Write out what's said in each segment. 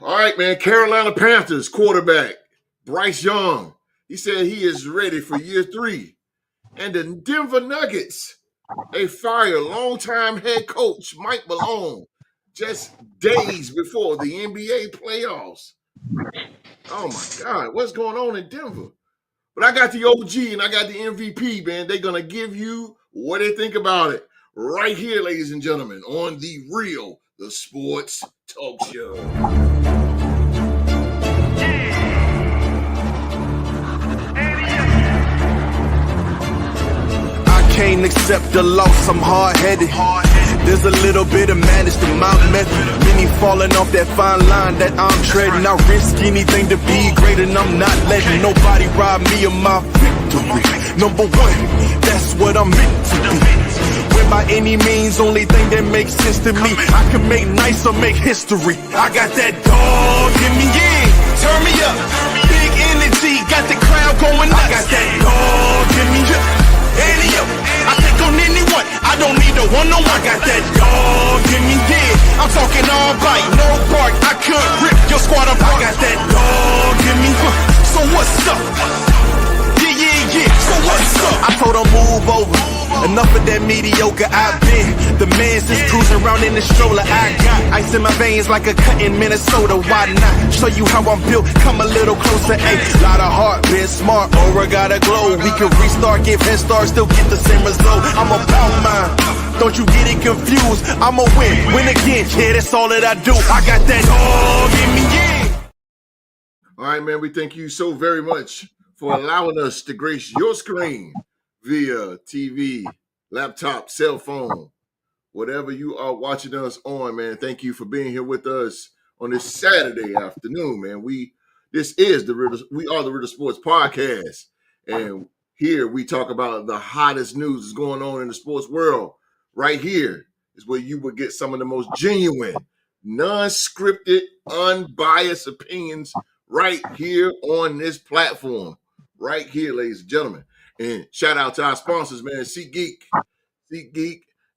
All right, man. Carolina Panthers quarterback Bryce Young. He said he is ready for year 3. And the Denver Nuggets, they fired longtime head coach Mike Malone just days before the NBA playoffs. Oh my God, what's going on in Denver? But I got the OG and I got the MVP, man. They're gonna give you what they think about it right here, ladies and gentlemen, on the Sports Talk Show. Can't accept the loss, I'm hard-headed. There's a little bit of madness to my method. Many falling off that fine line that I'm treading. I risk anything to be great, and I'm not letting nobody rob me of my victory. Number one, that's what I'm meant to be. When by any means, only thing that makes sense to me, I can make nice or make history. I got that dog in me, yeah, turn me up. Big energy, got the crowd going nuts. I got that dog in me, yeah. I take on anyone, I don't need a one-on-one. I got that dog in me, yeah. I'm talking all bite, no bark. I could rip your squad apart. I got that dog in me, so what's up? Yeah, so what's up? I told her move over, enough of that mediocre. I've been the man since cruising around in the stroller. I got ice in my veins like a cut in Minnesota. Why not show you how I'm built? Come a little closer, ayy. Lot of heart, been smart, aura gotta glow. We can restart, give head start, still get the same result. I'm about mine, don't you get it confused. I'ma win again, yeah, that's all that I do. I got that dog in me, yeah. All right, man, we thank you so very much for allowing us to grace your screen via TV, laptop, cell phone, whatever you are watching us on, man. Thank you for being here with us on this Saturday afternoon, man. We are the Real Sports Podcast, and here we talk about the hottest news that's going on in the sports world. Right here is where you will get some of the most genuine, non-scripted, unbiased opinions right here on this platform. Right here, ladies and gentlemen. And shout out to our sponsors, man. SeatGeek,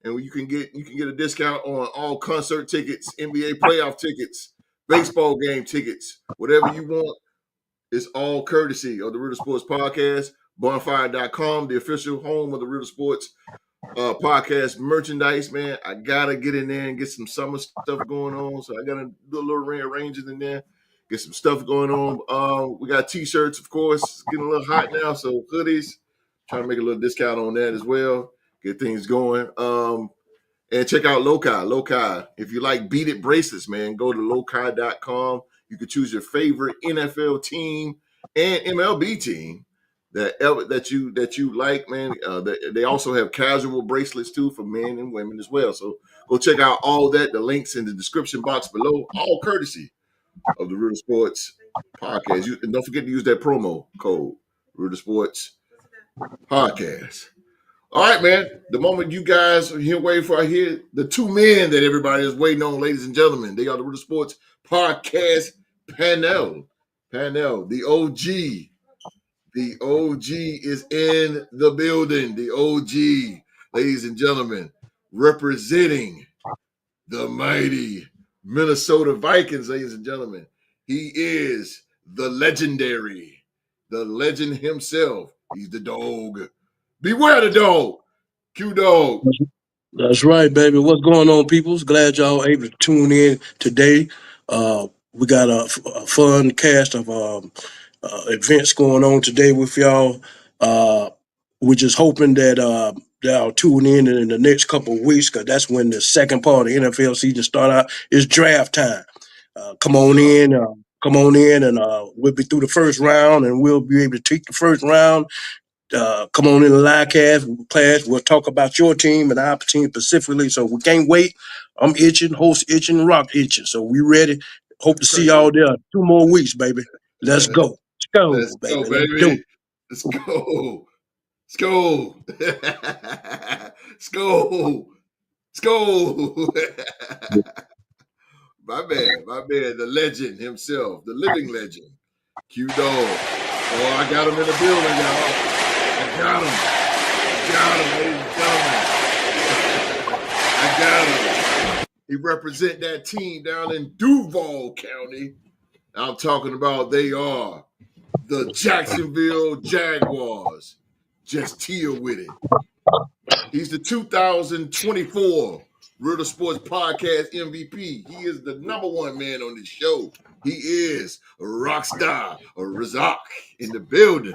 and you can get a discount on all concert tickets, NBA playoff tickets, baseball game tickets, whatever you want. It's all courtesy of the Real Sports Podcast. Bonfire.com, the official home of the Real Sports Podcast merchandise, man. I gotta get in there and get some summer stuff going on, so I gotta do a little rearranging in there. Get some stuff going on. We got t-shirts, of course. It's getting a little hot now, so hoodies. Trying to make a little discount on that as well. Get things going. And check out Lokia. If you like beaded bracelets, man, go to Lokia.com. You can choose your favorite NFL team and MLB team that you like, man. They also have casual bracelets too for men and women as well. So go check out all that. The links in the description box below, all courtesy of the Real Sports Podcast. And don't forget to use that promo code, Real Sports Podcast. All right, man. The moment you guys are here waiting for, I hear the two men that everybody is waiting on, ladies and gentlemen. They are the Real Sports Podcast panel. The OG. The OG is in the building. The OG, ladies and gentlemen, representing the mighty Minnesota Vikings, ladies and gentlemen. He is the legend himself. He's the dog. Beware the dog. Q Dog. That's right, baby. What's going on, peoples? Glad y'all able to tune in today. We got a fun cast of events going on today with y'all. We're just hoping that they'll tune in the next couple of weeks, because that's when the second part of the NFL season start out. It's draft time. Come on in, and we'll be through the first round, and we'll be able to take the first round. Come on in the live class. We'll talk about your team and our team specifically. So we can't wait. I'm itching, host itching, rock itching. So we ready. Hope to see y'all there 2 more weeks, baby. Let's go. Let's go, baby. Let's go. Let's go. Let's go. Let's go. My man, the legend himself, the living legend, Q Dog. Oh, I got him in the building, y'all. I got him, ladies and gentlemen. I got him. He represent that team down in Duval County. I'm talking about they are the Jacksonville Jaguars. Just teal with it. He's the 2024 Real Sports Podcast MVP. He is the #1 man on the show. He is a rock star, a Razak in the building.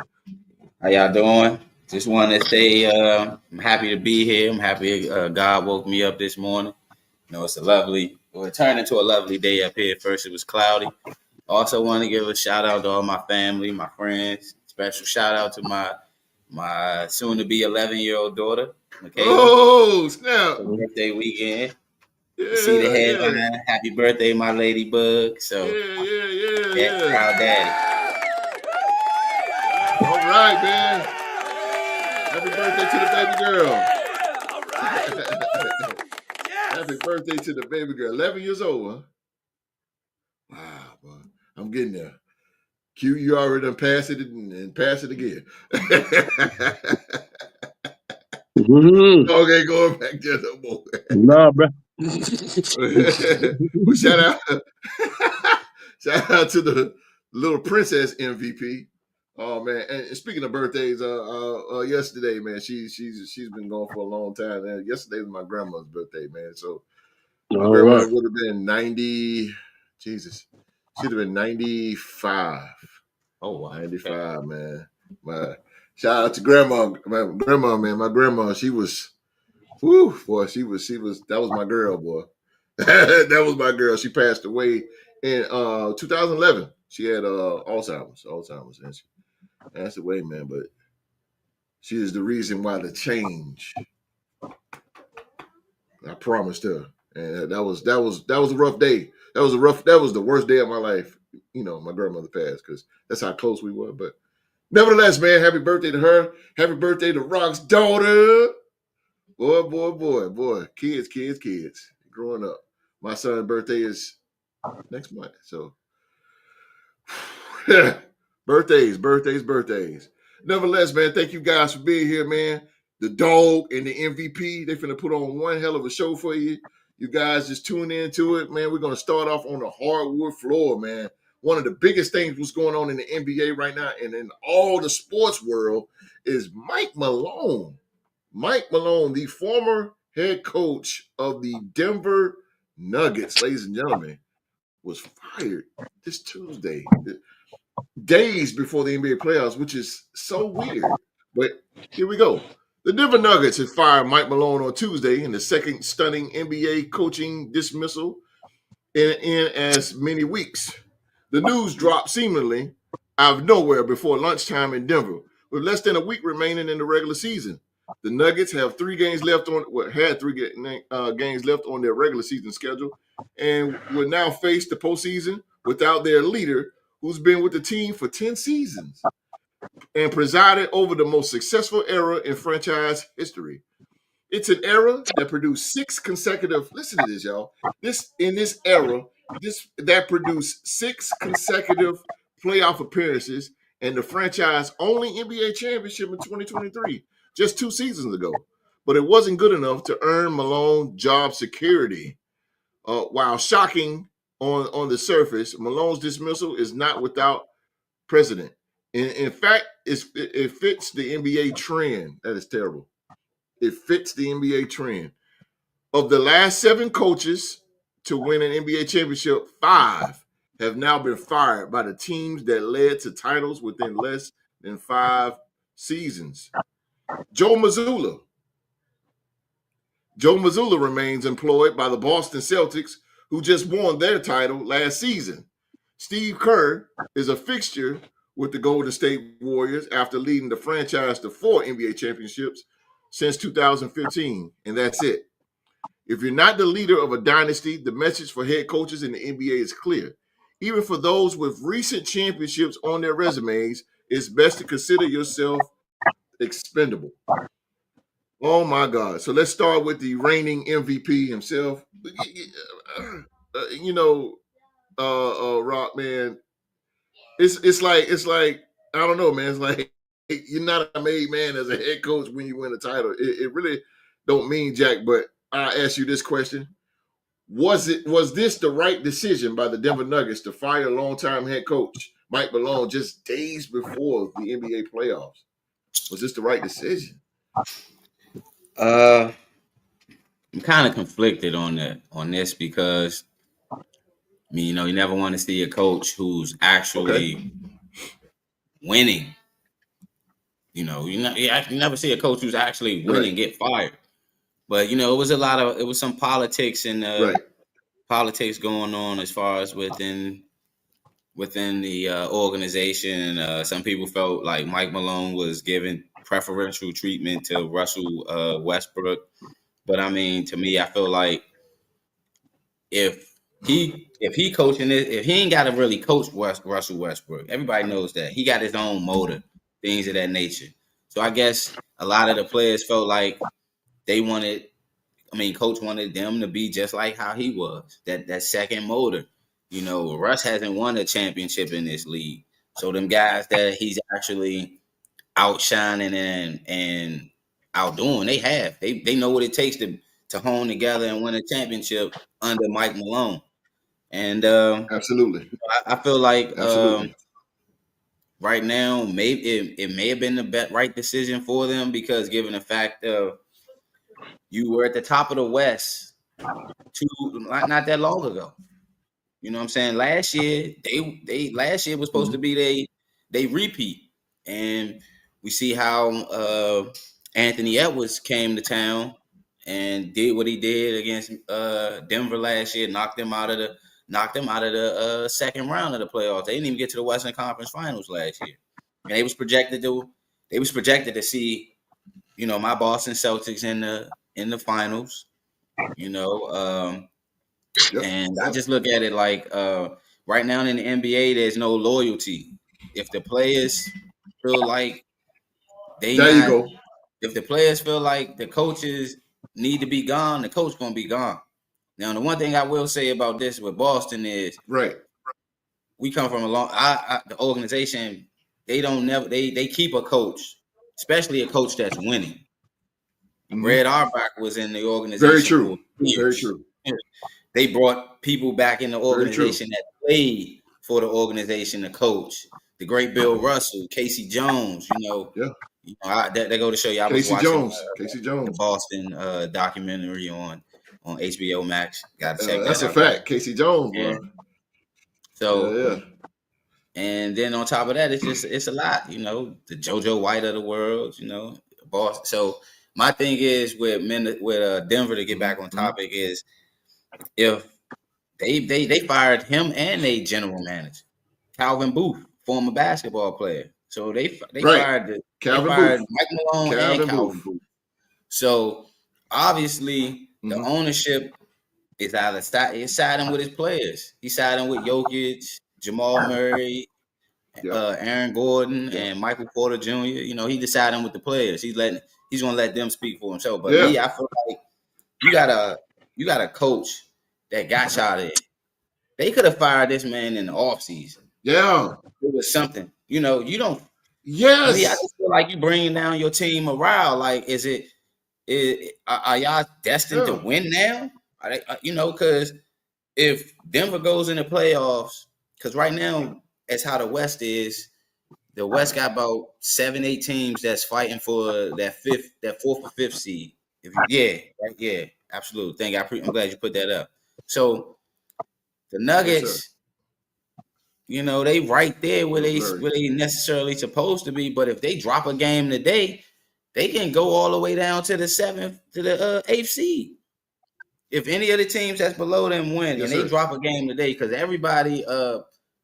How y'all doing? Just want to say I'm happy to be here. I'm happy God woke me up this morning. You know, it turned into a lovely day up here. First, it was cloudy. Also, want to give a shout out to all my family, my friends. Special shout out to my soon-to-be 11-year-old daughter, Michaela. Oh, snap. Birthday weekend. Yeah, You see the headline, yeah. Happy birthday, my ladybug. So, Yeah. proud daddy. All right, man. Happy birthday to the baby girl. All right. Happy birthday to the baby girl. 11 years old, huh? Wow, boy. I'm getting there. Q, you already done passed it and pass it again. Mm-hmm. Okay, going back there no more. Nah, bro. Well, shout out to the little princess MVP. Oh man! And speaking of birthdays, yesterday, man, she's been gone for a long time. And yesterday was my grandma's birthday, man. So my grandma would have been 90. Jesus, she'd have been 95. Oh wow, 95, man. My shout out to grandma, man. My grandma, she was, whoo, boy, she was. That was my girl, boy. That was my girl. She passed away in 2011. She had Alzheimer's, and she passed away, man. But she is the reason why the change. I promised her, and that was a rough day. That was the worst day of my life. You know, my grandmother passed because that's how close we were. But nevertheless, man, happy birthday to her. Happy birthday to Rock's daughter. Boy. Kids. Growing up. My son's birthday is next month. So birthdays. Nevertheless, man, thank you guys for being here, man. The dog and the MVP, they finna put on one hell of a show for you. You guys just tune into it, man. We're gonna start off on the hardwood floor, man. One of the biggest things what's going on in the NBA right now and in all the sports world is Mike Malone. Mike Malone, the former head coach of the Denver Nuggets, ladies and gentlemen, was fired this Tuesday, days before the NBA playoffs, which is so weird. But here we go. The Denver Nuggets had fired Mike Malone on Tuesday in the second stunning NBA coaching dismissal in as many weeks. The news dropped seemingly out of nowhere before lunchtime in Denver, with less than a week remaining in the regular season. The Nuggets have had 3 games left on their regular season schedule, and will now face the postseason without their leader, who's been with the team for 10 seasons and presided over the most successful era in franchise history. It's an era that produced 6 consecutive. Listen to this, y'all. That produced 6 consecutive playoff appearances and the franchise only NBA championship in 2023, just 2 seasons ago. But it wasn't good enough to earn Malone job security. While shocking on the surface, Malone's dismissal is not without precedent. In fact, it fits the NBA trend. That is terrible. It fits the NBA trend. Of the last 7 coaches to win an NBA championship, 5 have now been fired by the teams that led to titles within less than 5 seasons. Joe Mazzulla remains employed by the Boston Celtics, who just won their title last season. Steve Kerr is a fixture with the Golden State Warriors after leading the franchise to 4 NBA championships since 2015, and that's it. If you're not the leader of a dynasty, the message for head coaches in the NBA is clear. Even for those with recent championships on their resumes, it's best to consider yourself expendable. Oh my God. So let's start with the reigning MVP himself. Rock, man, it's like I don't know, man. It's like you're not a made man as a head coach when you win a title. It really don't mean jack. But I ask you this question: Was this the right decision by the Denver Nuggets to fire longtime head coach Mike Malone just days before the NBA playoffs? Was this the right decision? I'm kind of conflicted on this because I mean, you never want to see a coach who's actually winning. You never see a coach who's actually winning get fired. But it was some politics and politics going on as far as within the organization. Some people felt like Mike Malone was giving preferential treatment to Russell Westbrook. But I mean, to me, I feel like if he coaching it, if he ain't got to really coach Russell Westbrook, everybody knows that he got his own motor, things of that nature. So I guess a lot of the players felt like they wanted. I mean, coach wanted them to be just like how he was, that second motor. Russ hasn't won a championship in this league. So them guys that he's actually outshining and outdoing, they have. They know what it takes to hone together and win a championship under Mike Malone. And absolutely, I feel like absolutely. Right now, maybe it may have been the right decision for them because given the fact of you were at the top of the West not that long ago. You know what I'm saying? Last year, last year was supposed to be they repeat. And we see how Anthony Edwards came to town and did what he did against Denver last year, knocked them out of the second round of the playoffs. They didn't even get to the Western Conference Finals last year. And they was projected to see, my Boston Celtics in the finals. And I just look at it like right now in the NBA, there's no loyalty. If the players feel like if the players feel like the coaches need to be gone, the coach gonna be gone. Now, the one thing I will say about this with Boston is we come from the organization. They keep a coach, especially a coach that's winning. Red Auerbach was in the organization. Very true. For years. Very true. They brought people back in the organization that played for the organization, the coach, the great Bill Russell, Casey Jones. They go to show you. I was watching Casey Jones, the Boston documentary on HBO Max. Got to check that out. That's a fact, Casey Jones, bro. So, and then on top of that, it's a lot. The JoJo White of the world. Boston. So my thing is with Denver, to get back on topic, is if they fired him and a general manager, Calvin Booth, former basketball player. So they fired Mike Malone and Calvin Booth. So obviously the ownership is either siding with his players. He's siding with Jokic, Jamal Murray, Aaron Gordon, and Michael Porter Jr. He deciding with the players. He's gonna let them speak for himself. But me, I feel like you got a coach that got y'all there. They could have fired this man in the offseason. Yeah. It was something. You don't. Yes. I just feel like you bringing down your team morale. Like, are y'all destined to win now? Because if Denver goes in the playoffs, because right now, that's how the West is. The West got about 7-8 teams that's fighting for that fourth or fifth seed. Absolutely. I'm glad you put that up. So the Nuggets, they right there where they necessarily supposed to be. But if they drop a game today, they can go all the way down to the 7th to the 8th seed. If any of the teams that's below them win and they drop a game today, because everybody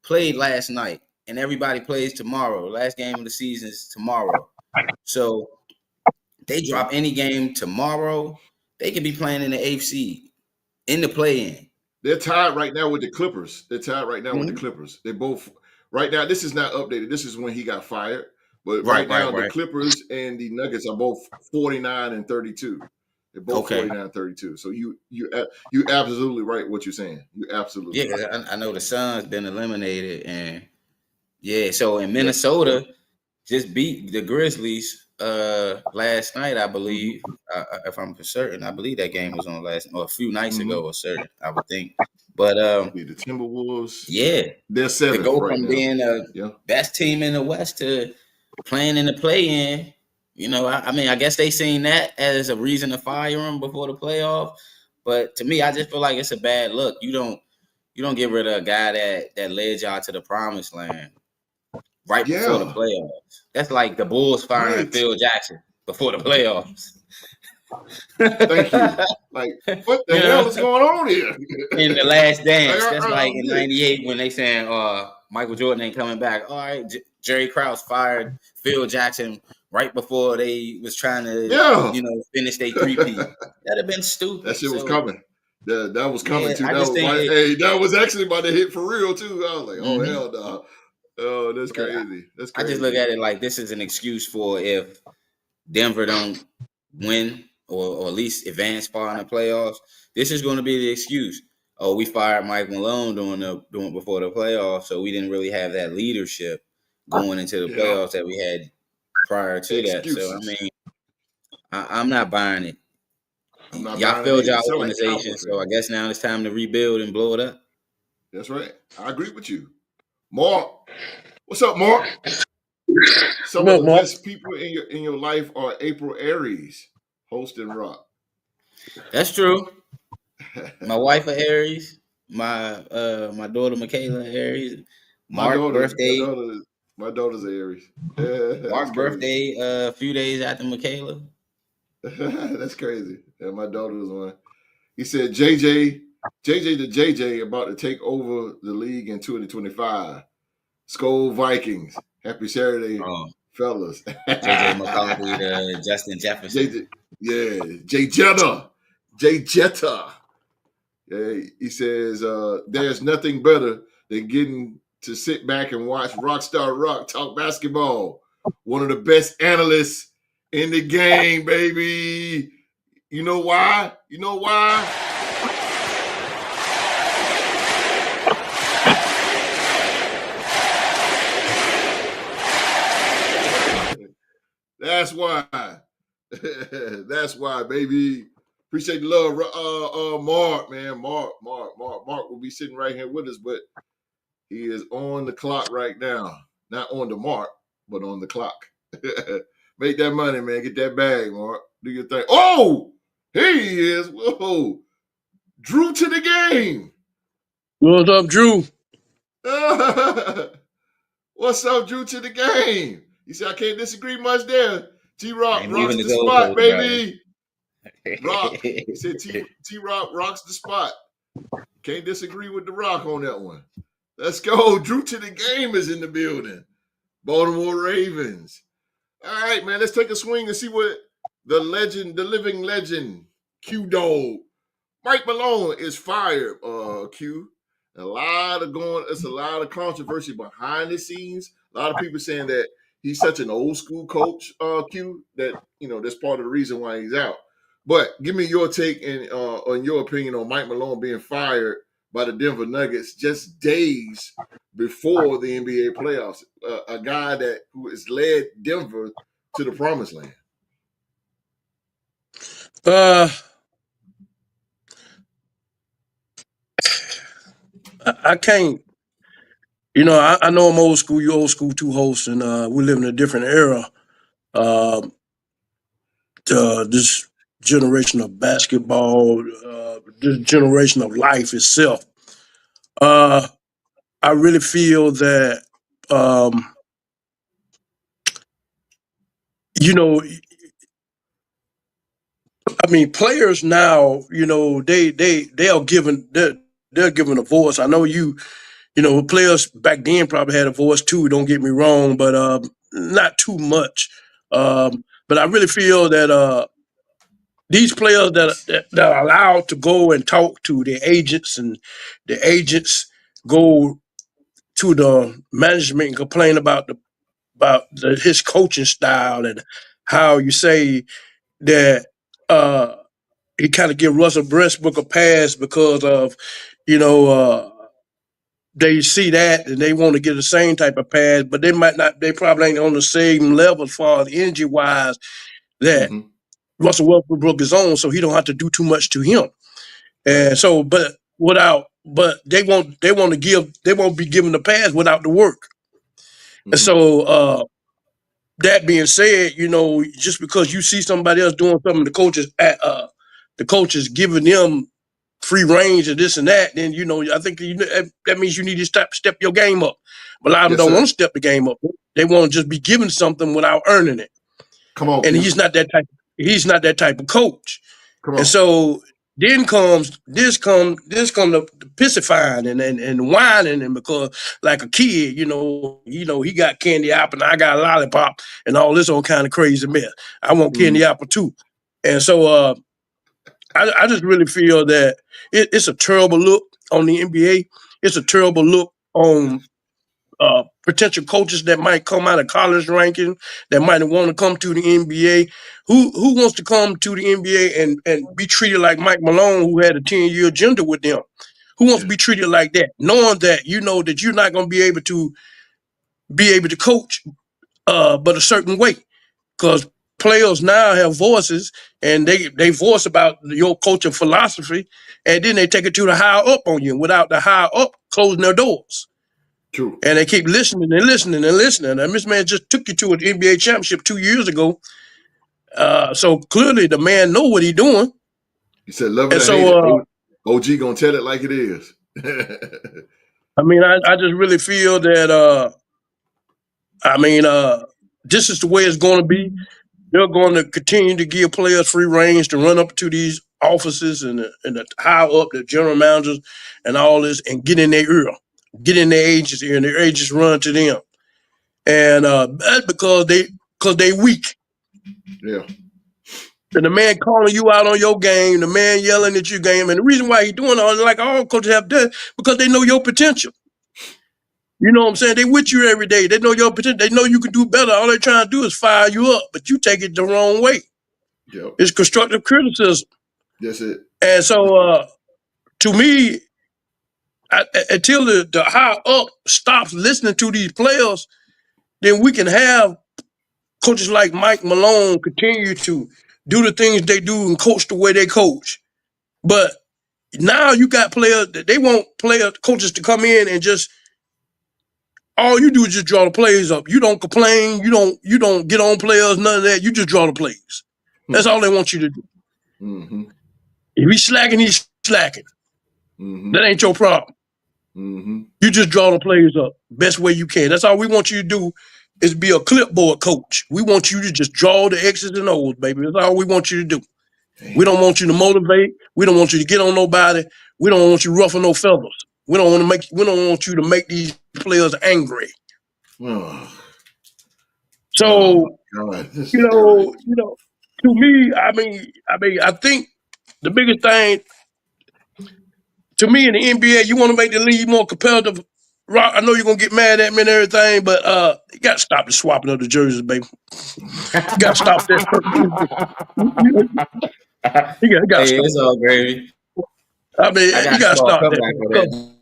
played last night and everybody plays tomorrow. Last game of the season is tomorrow. So they drop any game tomorrow, they could be playing in the 8th seed in the play-in. They're tied right now with the Clippers. With the Clippers. They both right now. This is not updated. This is when he got fired. But right now, the Clippers and the Nuggets are both 49 and 32. They're both 49 and 32. So you absolutely right what you're saying. You absolutely right. I know the Suns been eliminated, and so in Minnesota just beat the Grizzlies last night, I believe. If I'm for certain, I believe that game was on last or a few nights ago or certain. I would think, but The Timberwolves, yeah, they're to seventh go right from now. being a Yeah. best team in the West to playing in the play-in. You know, I mean, I guess they seen that as a reason to fire him before the playoff. But to me, I just feel like it's a bad look. You don't get rid of a guy that led y'all to the promised land right before the Yeah. playoffs. That's like the Bulls firing Right. Phil Jackson before the playoffs. Thank you. Like, what the You hell know, is going on here? in the last Like, dance. That's like I'm in good. '98 when they saying Michael Jordan ain't coming back. All right, Jerry Krause fired Phil Jackson right before they was trying to, Yeah. finish their three-peat. That'd have been That stupid. shit was So coming. That was coming yeah, too. I That just was think right. it. Hey, that was actually about to hit for real too. I was like, oh Mhm. hell no. Oh, that's But crazy. That's I just look crazy. at it like this is an excuse for if Denver don't win or at least advance far in the playoffs, this is going to be the excuse. Oh, we fired Mike Malone doing before the playoffs, so we didn't really have that leadership going into the Yeah. playoffs that we had prior to that. So I Excuses. mean, I'm not buying it. I'm not Y'all buying it failed either. y'all Sound like Cowboy organization, so I fan. guess now it's time to rebuild and blow it up. That's right. I agree with you. Mark. What's up, Mark? Some Come of on, the Mark. best people in your life are April Aries, host and rock. That's true. My wife a Aries. My daughter Michaela Aries. my Mark daughter, my birthday. daughter, my daughter's Aries. That's Mark crazy. birthday a few days after Michaela. That's crazy. Yeah, my daughter was one. He said JJ to JJ about to take over the league in 2025. Skol Vikings. Happy Saturday, Oh, fellas. JJ McCarthy to Justin Jefferson. JJ, yeah, Jay Jetta. Jay Jetta. Yeah, he says there's nothing better than getting to sit back and watch Rockstar Rock talk basketball. One of the best analysts in the game, baby. You know why? You know why? That's why. That's why, baby. Appreciate the love, Mark, man. Mark will be sitting right here with us, but he is on the clock right now. Not on the mark, but on the clock. Make that money, man. Get that bag, Mark. Do your thing. Oh, here he is. Whoa. Drew to the game. What's up, Drew? What's up, Drew to the game? He said, I can't disagree much there. T Rock Ain't rocks moving the the spot, goalpost, brother. baby. Rock. He said T Rock rocks the spot. Can't disagree with the Rock on that one. Let's go. Drew to the game is in the building. Baltimore Ravens. All right, man. Let's take a swing and see what the legend, the living legend, Q Dog, Mike Malone is fired. Q. It's a lot of controversy behind the scenes. A lot of people saying that he's such an old school coach, Q, that that's part of the reason why he's out. But give me your take and on your opinion on Mike Malone being fired by the Denver Nuggets just days before the NBA playoffs. A guy who has led Denver to the promised land. Uh, I can't. I know I'm old school. You old school too, host, and we live in a different era. Um, this generation of basketball, this generation of life itself. Uh, I really feel that um, you know, I mean, players now, they are given they're given a voice. I know players back then probably had a voice too. Don't get me wrong, but not too much. But I really feel that these players that are allowed to go and talk to their agents, and the agents go to the management and complain his coaching style and how you say that he kind of give Russell Westbrook a pass because of you know uh, they see that and they want to get the same type of pass, but they might not. They probably ain't on the same level as far as energy wise that Mm-hmm. Russell Westbrook is on, so he don't have to do too much to him. Right. And so, but they won't be given the pass without the work. And Mm-hmm. so, that being said, just because you see somebody else doing something, the coaches giving them free range of this and that, then I think that means you need to step your game up. But a lot of them Yes, don't sir. want to step the game up. They want to just be given something without earning it. Come on, And Q. he's not that type. He's not that type of coach. Come And on. so then comes the pissifying and whining, and because like a kid, he got candy apple and I got a lollipop and all this old kind of crazy mess. I want candy apple too. And so I just really feel that it's a terrible look on the NBA. It's a terrible look on potential coaches that might come out of college ranking that might want to come to the NBA. Who wants to come to the NBA and be treated like Mike Malone, who had a 10-year agenda with them? Who wants to Yeah. be treated like that, knowing that that you're not going to be able to coach, but a certain way, because players now have voices and they voice about your coaching philosophy, and then they take it to the higher up on you without the higher up closing their doors. True. And they keep listening and listening and listening. And this man just took you to an NBA championship 2 years ago. So clearly the man know what he's doing. He said, love it And or hate so, it. OG gonna tell it like it is. I mean, I just really feel that, this is the way it's going to be. They're going to continue to give players free range to run up to these offices and the high up, the general managers and all this, and get in their ear, get in their agents' ear, and their agents run to them. And that's because they weak. Yeah. And the man calling you out on your game, the man yelling at your game, and the reason why he's doing all like all coaches have done, because they know your potential. You know what I'm saying? They with you every day. They know your potential. They know you can do better. All they're trying to do is fire you up, but you take it the wrong way. Yep. It's constructive criticism. That's it. And so, to me, until the high up stops listening to these players, then we can have coaches like Mike Malone continue to do the things they do and coach the way they coach. But now you got players that they want coaches to come in and just all you do is just draw the plays up. You don't complain. You don't get on players, none of that. You just draw the plays. That's all they want you to do. Mm-hmm. If he's slacking. Mm-hmm. That ain't your problem. Mm-hmm. You just draw the plays up best way you can. That's all we want you to do is be a clipboard coach. We want you to just draw the X's and O's, baby. That's all we want you to do. Damn. We don't want you to motivate. We don't want you to get on nobody. We don't want you to ruffle no feathers. We don't want you to make these players angry. Oh. So, God, to me, I think the biggest thing to me in the NBA, you want to make the league more competitive. Rock, I know you're gonna get mad at me and everything, but you gotta stop the swapping of the jerseys, baby. You gotta stop that. You gotta Hey, stop. it's all gravy. I mean, I got you a gotta small stop comeback for that. that.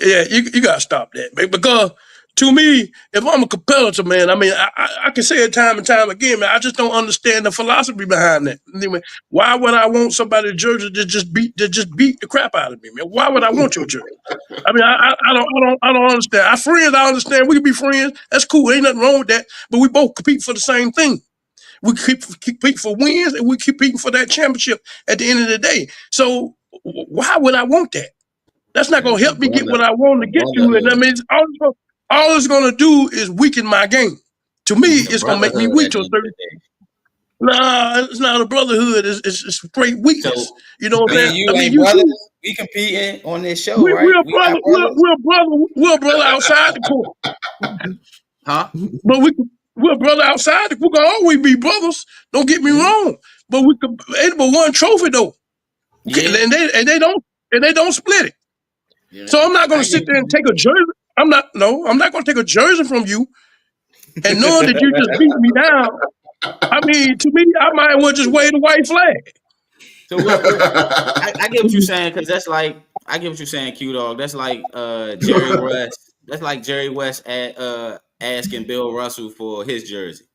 Yeah, you gotta stop that, man. Because to me, if I'm a competitor, man, I mean, I can say it time and time again, man. I just don't understand the philosophy behind that. Anyway, why would I want somebody jersey to just beat the crap out of me, man? Why would I want your jersey? I mean, I don't understand. Our friends, I understand. We can be friends. That's cool. Ain't nothing wrong with that. But we both compete for the same thing. We compete for wins, and we competing for that championship at the end of the day. So why would I want that? That's not going to help me get what I want to get to. And I mean, all it's going to do is weaken my game. To me, The it's going to make me brotherhood weak at to the a end of certain. the day. Nah, it's not a brotherhood. It's great weakness. So You know what I'm me saying? and you I mean, ain't brothers. We competing on this show, right? we're a We not brother. brothers, We're a brother outside the court. huh? But we're a brother outside. We're gonna always be brothers. Don't get me wrong. But we could ain't but one trophy though. Okay, Yeah. and they don't split it. Yeah. So I'm not gonna I sit get there and you. take a jersey. I'm not gonna take a jersey from you and knowing that you just beat me down. I mean, to me, I might as well just wave the white flag. So what I get what you're saying, because that's like I get what you're saying, Q Dog. That's like Jerry West. That's like Jerry West at asking Bill Russell for his jersey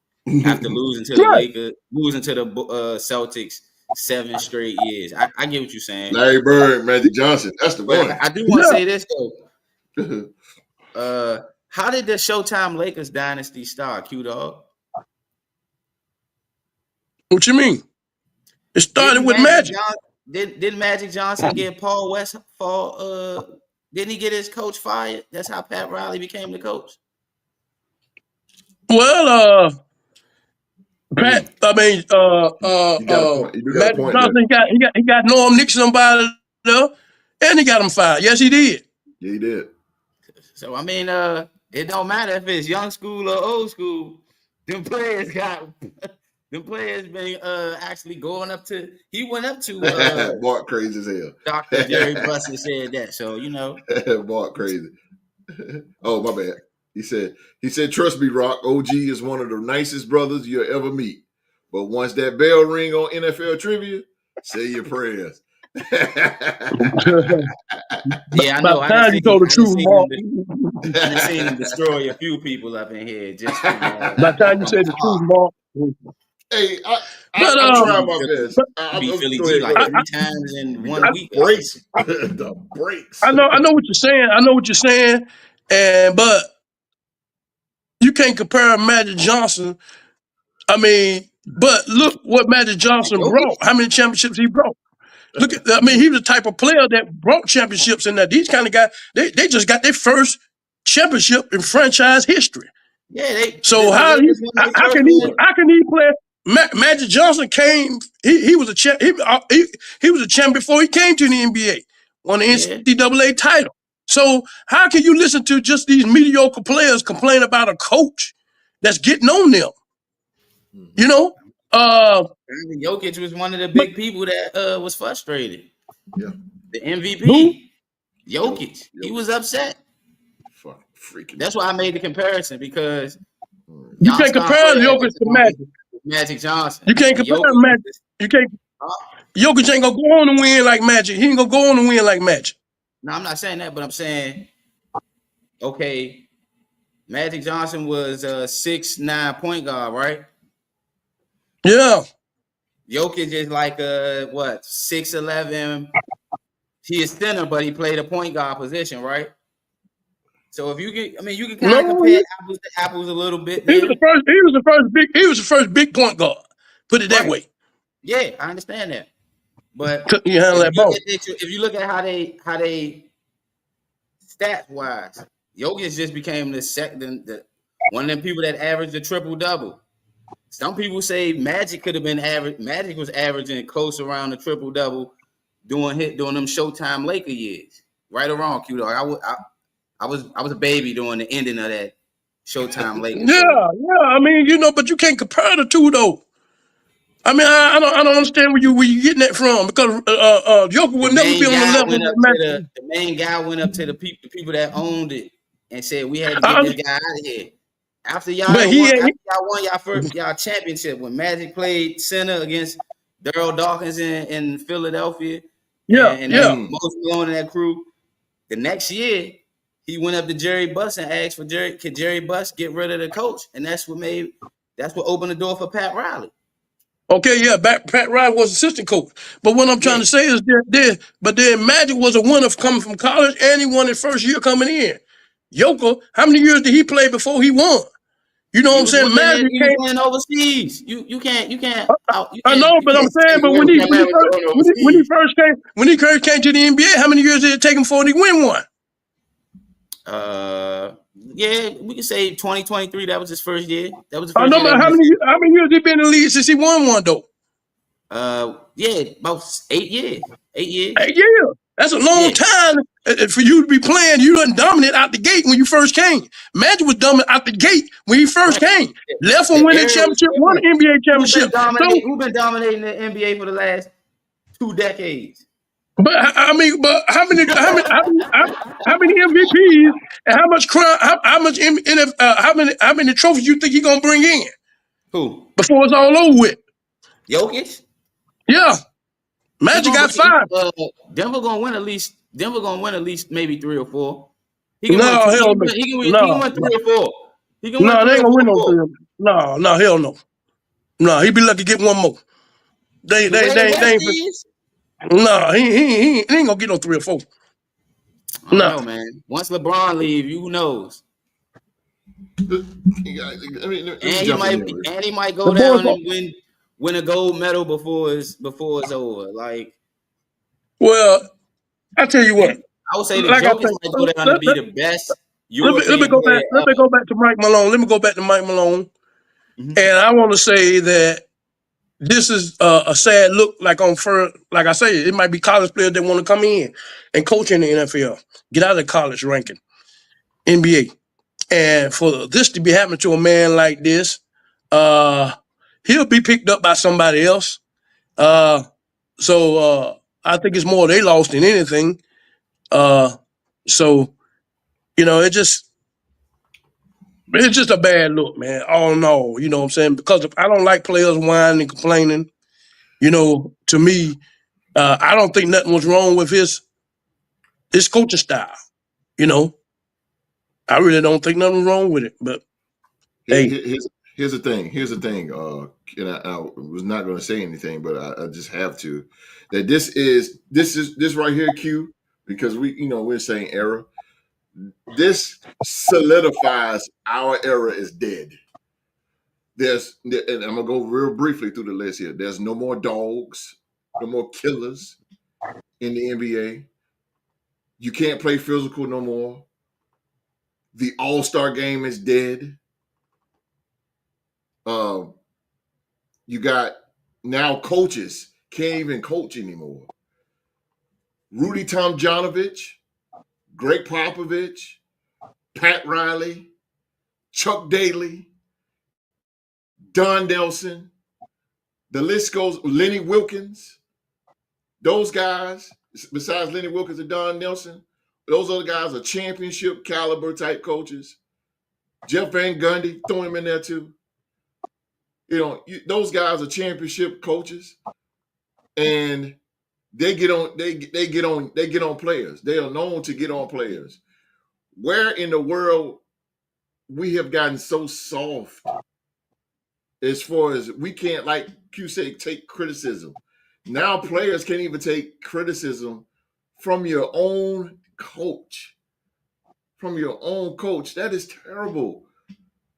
after losing to the Right. Lakers, losing to the Celtics 7 straight years. I get what you're saying. Larry Bird, Magic Johnson. That's the But one. I do want to Yeah. say this though. How did the Showtime Lakers dynasty start, Q Dog? What you mean? It started with Magic. Didn't Magic Johnson get Paul Westphal? Didn't he get his coach fired? That's how Pat Riley became the coach. Well, Pat. I mean, You got a point. You do got a Magic point Johnson. He got Norm Nixon somebody there, and he got him fired. Yes, he did. Yeah, he did. So I mean, it don't matter if it's young school or old school. Them players been actually going up to. He went up to Bart crazy as hell. Dr. Jerry Buss said that. So you know, Bart crazy. Oh, my bad. He said, trust me, Rock, OG is one of the nicest brothers you'll ever meet. But once that bell ring on NFL trivia, say your prayers. Yeah, I know. By the time you told the truth, Mark. I've seen him destroy a few people up in here. Just by the time you said the truth, Mark. Hey, I'm But trying my best. beat Philly G like 3 times in 1 week. Breaks. The breaks. I know what you're saying. But you can't compare Magic Johnson. I mean, but look what Magic Johnson brought. How many championships he brought? He was the type of player that brought championships in that. These kind of guys, they just got their first championship in franchise history. Yeah, how can he play? Magic Johnson came. He was a champ. He was a champ before he came to the NBA. Won the NCAA title. So how can you listen to just these mediocre players complain about a coach that's getting on them? You know, Jokic was one of the big people that was frustrated. Yeah, the MVP, Jokic, he was upset. Fucking freaking. That's why I made the comparison because you can't compare Jokic to Magic Johnson. You can't compare Magic. You can't. Jokic ain't gonna go on and win like Magic. He ain't gonna go on and win like Magic. No, I'm not saying that, but I'm saying, okay, Magic Johnson was a 6'9" point guard, right? Yeah. Jokic is like 6'11". He is thinner, but he played a point guard position, right? So if you can, you can kind of compare apples to apples a little bit. He was the first big point guard. Put it that way. Yeah, I understand that. But if you look at how they stat wise, Jokic just became the one of them people that averaged a triple double. Some people say Magic could have been average. Magic was averaging close around the triple double during them Showtime Laker years. Right or wrong, Q Dog. I was a baby during the ending of that Showtime Lakers. Yeah. But you can't compare the two though. I don't understand where you getting that from because Joker would never be on the level of the main guy went up to the people that owned it and said we had to get this guy out of here. After y'all won y'all championship when Magic played center against Daryl Dawkins in Philadelphia. And Mike Malone and that crew. The next year, he went up to Jerry Buss and asked for could Jerry Buss get rid of the coach? And that's what opened the door for Pat Riley. Okay, yeah, Pat Riley was assistant coach. But what I'm trying to say is but then Magic was a winner coming from college and he won his first year coming in. Joker, how many years did he play before he won? You know what I'm saying? Magic he was playing overseas. You can't. I know, but I'm saying, but when he first came to the NBA, how many years did it take him before he win one? Yeah, we can say 2023. That was his first year. That was the first year. But how many years he been in the league since he won one though? About 8 years. 8 years. 8 years. That's a long time for you to be playing. You done dominant out the gate when you first came. Magic was dominant out the gate when he first came. Left and win the championship, won the NBA championship. Who's been dominating the NBA for the last 2 decades? But how many MVPs and how many trophies you think he gonna bring in? Who? Before it's all over with. Jokic? Yeah. Magic got 5. Denver gonna win at least Denver gonna win at least maybe 3 or 4. He No, can win two. hell no. He can win 3 or 4. He can win No, they 3 ain't or gonna win 4 no more. 3. No, hell no. No, he be lucky to get one more. They The way the West ain't. is, No, he ain't gonna get no 3 or 4. I don't No. know, man. Once LeBron leave, who knows? Let me jump in there. And he might The go boys down and win a gold medal before it's over. Like, well, I tell you what, I would say the like I Jokers say, might go down to be the best let me European go back. player Let me ever. go back to Mike Malone. Let me go back to Mike Malone, Mhm. and I want to say that this is a sad look. Like I say, it might be college players that want to come in and coach in the NFL, get out of the college ranking, NBA, and for this to be happening to a man like this, uh, he'll be picked up by somebody else. Uh, so I think it's more they lost than anything. Uh, so it's just a bad look, man. All in all, you know what I'm saying? Because I don't like players whining and complaining. To me, I don't think nothing was wrong with his coaching style. You know, I really don't think nothing was wrong with it. But hey, Here's the thing. Here's the thing. And I was not going to say anything, but I just have to. That this right here, Q, because we're saying era. This solidifies our era is dead. And I'm gonna go real briefly through the list here. There's no more dogs, no more killers in the NBA. You can't play physical no more. The All-Star game is dead. You got now coaches can't even coach anymore. Rudy Tomjanovich, Greg Popovich, Pat Riley, Chuck Daly, Don Nelson. The list goes. Lenny Wilkins. Those guys, besides Lenny Wilkins and Don Nelson, those other guys are championship caliber type coaches. Jeff Van Gundy, throw him in there too. Those guys are championship coaches, and they get on players. They are known to get on players. Where in the world we have gotten so soft as far as we can't, like Q say, take criticism. Now players can't even take criticism from your own coach. From your own coach. That is terrible.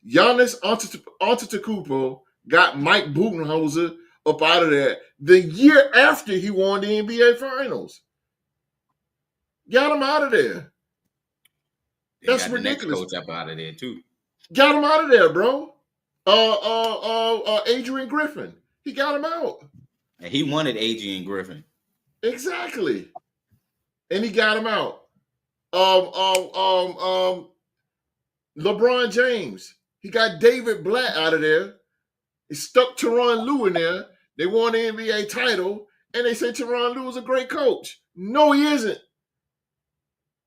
Giannis Antetokounmpo got Mike Budenholzer up out of there the year after he won the NBA Finals. Got him out of there. That's got ridiculous. The next coach up out of there too. Got him out of there, bro. Adrian Griffin. He got him out. And he wanted Adrian Griffin. Exactly. And he got him out. LeBron James. He got David Blatt out of there. He stuck Tyronn Lue in there. They won the NBA title, and they said Tyronn Lue was a great coach. No, he isn't.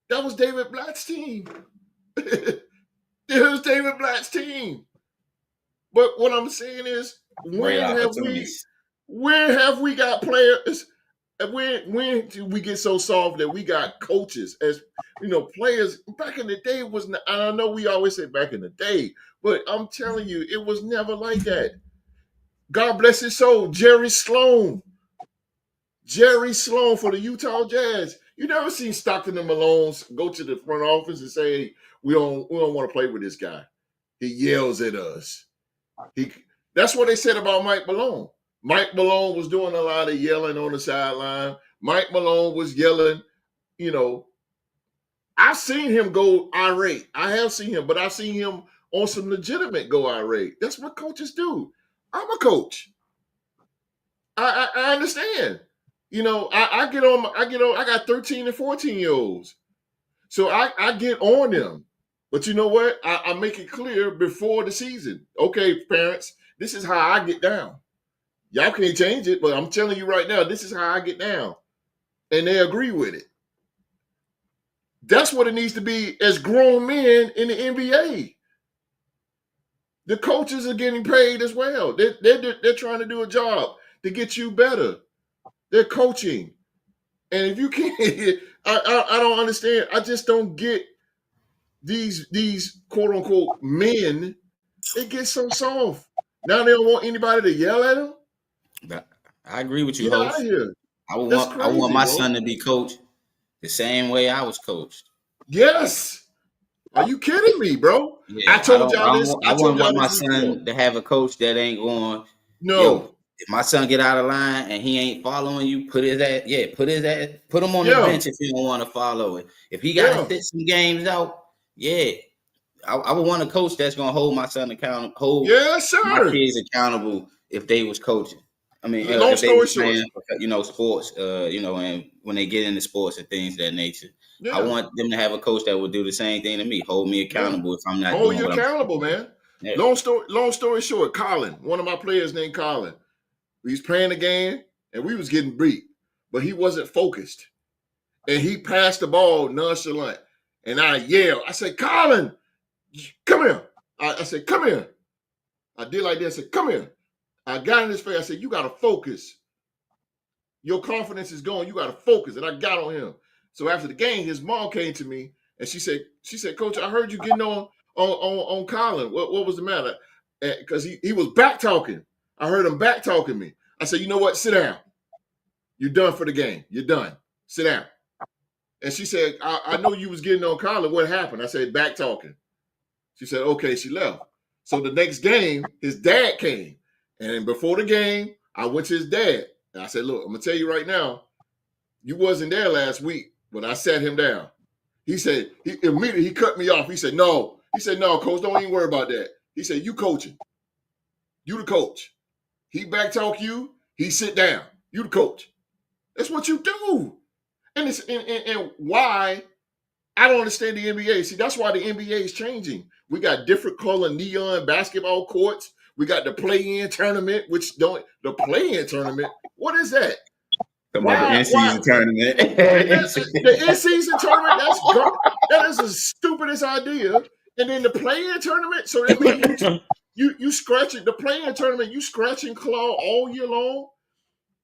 That was David Blatt's team. It was David Blatt's team. But what I'm saying is, where have we got players? When do we get so soft that we got coaches as players? Back in the day was not, I know we always say back in the day, but I'm telling you, it was never like that. God bless his soul, Jerry Sloan for the Utah Jazz. You never seen Stockton and Malone's go to the front office and say, we don't want to play with this guy. He yells at us. That's what they said about Mike Malone. Mike Malone was doing a lot of yelling on the sideline. Mike Malone was yelling, I've seen him go irate. I have seen him, but I've seen him on some legitimate go irate. That's what coaches do. I'm a coach. I understand. I get on. I got 13 and 14-year-olds, so I get on them. But you know what? I make it clear before the season. Okay, parents, this is how I get down. Y'all can't change it, but I'm telling you right now, this is how I get down, and they agree with it. That's what it needs to be as grown men in the NBA. The coaches are getting paid as well. They're trying to do a job to get you better. They're coaching. And if you can't, I don't understand. I just don't get these quote unquote men. They get so soft. Now they don't want anybody to yell at them. But I agree with you, Get out of host. here. I would That's want crazy, my bro. son to be coached the same way I was coached. Yes. Are you kidding me, bro? I Yeah, told y'all this. I I told wouldn't y'all want this my week ago. son to have a coach that ain't going. Yo, No. if my son get out of line and he ain't following you, put his put him on the Yeah. bench if he don't want to follow it. If he got to Yeah. sit some games out, yeah, I would want a coach that's gonna hold my son accountable, hold Yes, my sir. kids accountable if they was coaching. I mean, Long if they story was short. playing, sports, and when they get into sports and things of that nature, I Yeah. want them to have a coach that would do the same thing to me, hold me Yeah. accountable if I'm not Hold doing you what I'm supposed accountable, to do. man. Yeah. Long story short, Colin, one of my players named Colin, he's playing the game and we was getting beat, but he wasn't focused. And he passed the ball nonchalant. And I yelled. I said, Colin, come here. I said, come here. I did like this. I said, come here. I got in his face. I said, you got to focus. Your confidence is gone. You got to focus. And I got on him. So after the game, his mom came to me and she said, Coach, I heard you getting on Colin. What was the matter? Because he was back talking. I heard him back talking me. I said, you know what? Sit down. You're done for the game. You're done. Sit down. And she said, I know you was getting on Colin. What happened? I said, back talking. She said, okay, she left. So the next game, his dad came. And before the game, I went to his dad. And I said, look, I'm going to tell you right now, you wasn't there last week when I sat him down. He said, he cut me off. He said, no. He said, no, coach, don't even worry about that. He said, you coaching. You the coach. He back talk you. He sit down. You the coach. That's what you do. And it's and why I don't understand the NBA. See, that's why the NBA is changing. We got different color neon basketball courts. We got the play-in tournament, the play-in tournament. What is that? Talking about the Why? in-season tournament. The in-season tournament? That is the stupidest idea. And then the play-in tournament. So that means you scratch it. The play-in tournament, you scratch and claw all year long.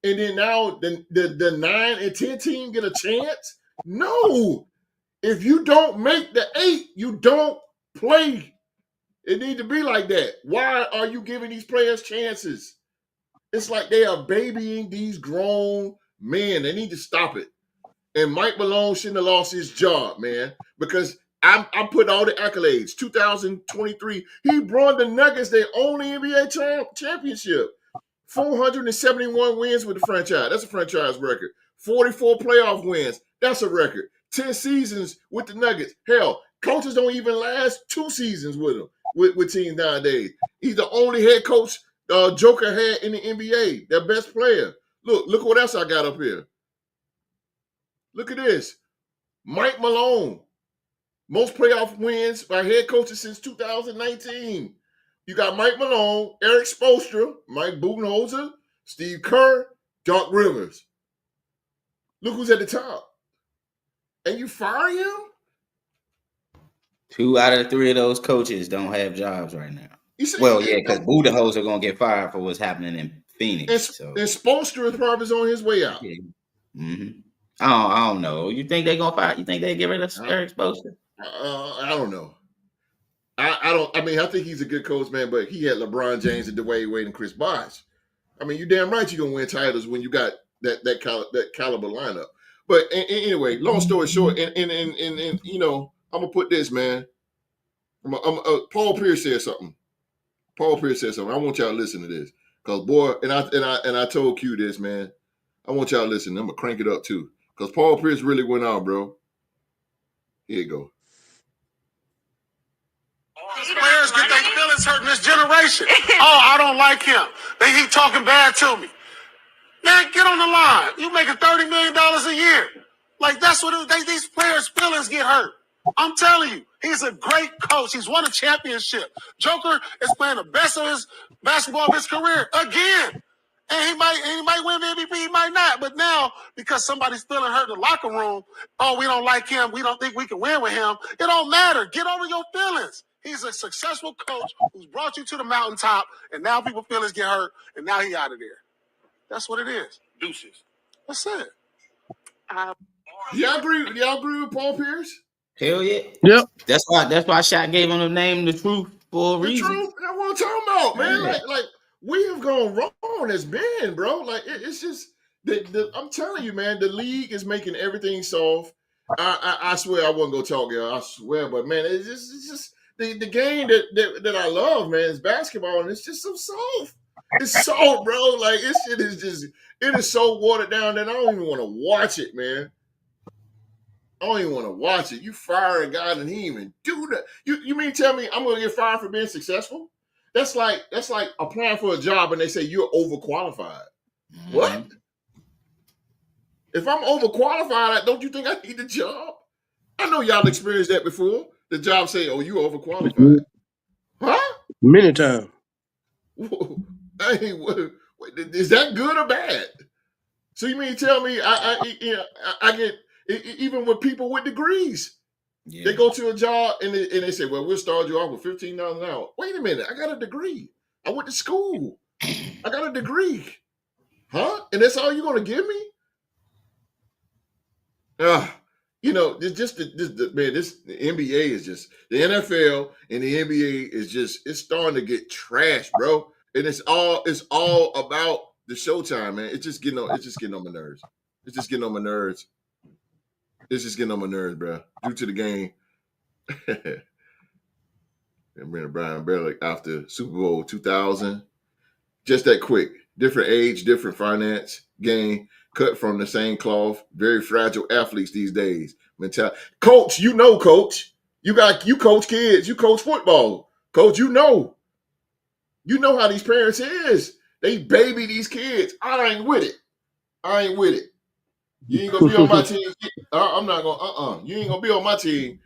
And then now the 9 and 10 team get a chance. No. If you don't make the 8, you don't play. It need to be like that. Why are you giving these players chances? It's like they are babying these grown men. They need to stop it. And Mike Malone shouldn't have lost his job, man, because I'm putting all the accolades. 2023, he brought the Nuggets their only NBA championship. 471 wins with the franchise. That's a franchise record. 44 playoff wins. That's a record. 10 seasons with the Nuggets. Hell, coaches don't even last 2 seasons with them, with teams nowadays. He's the only head coach Joker had in the NBA, their best player. Look what else I got up here. Look at this. Mike Malone. Most playoff wins by head coaches since 2019. You got Mike Malone, Eric Spoelstra, Mike Budenholzer, Steve Kerr, Doc Rivers. Look who's at the top. And you fire him? 2 out of the 3 of those coaches don't have jobs right now. Because Budenholzer are gonna get fired for what's happening in Phoenix. And Spoelstra is probably on his way out. Yeah. Mm-hmm. I don't know. You think they're gonna fire? You think they get rid of Eric Spoelstra? I don't know. I think he's a good coach, man, but he had LeBron James and Dwayne Wade and Chris Bosh. I mean, you damn right you're gonna win titles when you got that caliber lineup. But anyway, long story short, and you know, I'm gonna put this, man. Paul Pierce said something. I want y'all to listen to this, cause boy, and I told Q this, man. I want y'all to listen. I'm gonna crank it up too, cause Paul Pierce really went out, bro. Here you go. Players get their feelings hurt in this generation. Oh, I don't like him. He talking bad to me. Man, get on the line. You making $30 million a year. Like, that's what these players' feelings get hurt. I'm telling you, he's a great coach. He's won a championship. Joker is playing the best of his basketball of his career again. And he might win the MVP, he might not. But now, because somebody's feeling hurt in the locker room, oh, we don't like him, we don't think we can win with him, it don't matter. Get over your feelings. He's a successful coach who's brought you to the mountaintop, and now people's feelings get hurt, and now he out of there. That's what it is. Deuces. That's it. Do y'all agree with Paul Pierce? Hell yeah. Yep. That's why Shaq gave him the name The Truth for a The reason. truth. That's what I'm talking about, man. Yeah. Like we have gone wrong as men, bro. Like it's just I'm telling you, man. The league is making everything soft. I swear I wasn't gonna talk, y'all. I swear, but man, it's just the game that I love, man, is basketball, and it's just so soft. It's soft, bro. Like it is so watered down that I don't even want to watch it, man. I don't even want to watch it. You fire a guy and he even do that. You mean tell me I'm gonna get fired for being successful? That's like applying for a job and they say you're overqualified. Mm-hmm. What? If I'm overqualified, don't you think I need the job? I know y'all experienced that before. The job say, "Oh, you overqualified." Huh? Many times. Hey, is that good or bad? So you mean tell me I get even with people with degrees, they go to a job and they say, "Well, we'll start you off with $15 an hour." Wait a minute, I got a degree. I went to school. I got a degree, huh? And that's all you're gonna give me? You know, the NBA is just the NFL and the NBA is just it's starting to get trashed, bro. And it's all about the showtime, man. It's just getting on my nerves. It's just getting on my nerves. It's just getting on my nerves, bro. Due to the game. And Brandon Brian Bellick after Super Bowl 2000. Just that quick. Different age, different finance, game, cut from the same cloth. Very fragile athletes these days. Coach, coach. You coach kids. You coach football. Coach, you know how these parents is. They baby these kids. I ain't with it. You ain't gonna be on my team. I'm not gonna. You ain't gonna be on my team.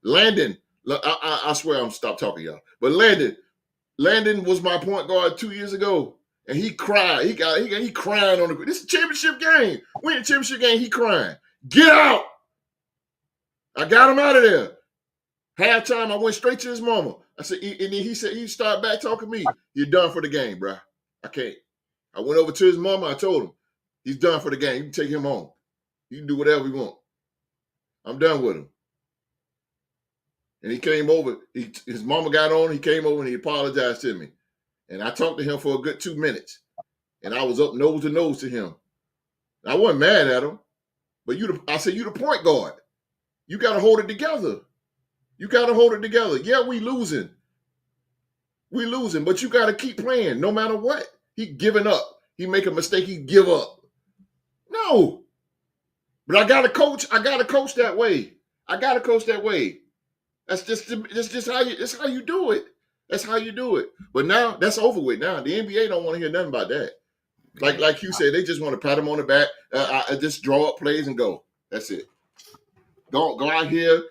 Landon. I swear I'm stop talking, y'all. But Landon was my point guard 2 years ago, and he cried. He crying on the. This is a championship game. We in a championship game. He crying. Get out! I got him out of there. Halftime, I went straight to his mama. I said, and then he said he started back talking to me. You're done for the game, bro. I can't. I went over to his mama. I told him he's done for the game. You can take him home. You can do whatever you want. I'm done with him. And he came over. His mama got on. He came over and he apologized to me. And I talked to him for a good 2 minutes. And I was up nose to nose to him. I wasn't mad at him. But I said, you the point guard. You got to hold it together. Yeah, we losing. But you got to keep playing no matter what. He giving up. He make a mistake, he give up. No. But I got to coach that way. That's just how you do it. That's how you do it. But now that's over with. Now the NBA don't want to hear nothing about that. Like you said, they just want to pat him on the back. Just draw up plays and go. That's it. Go out here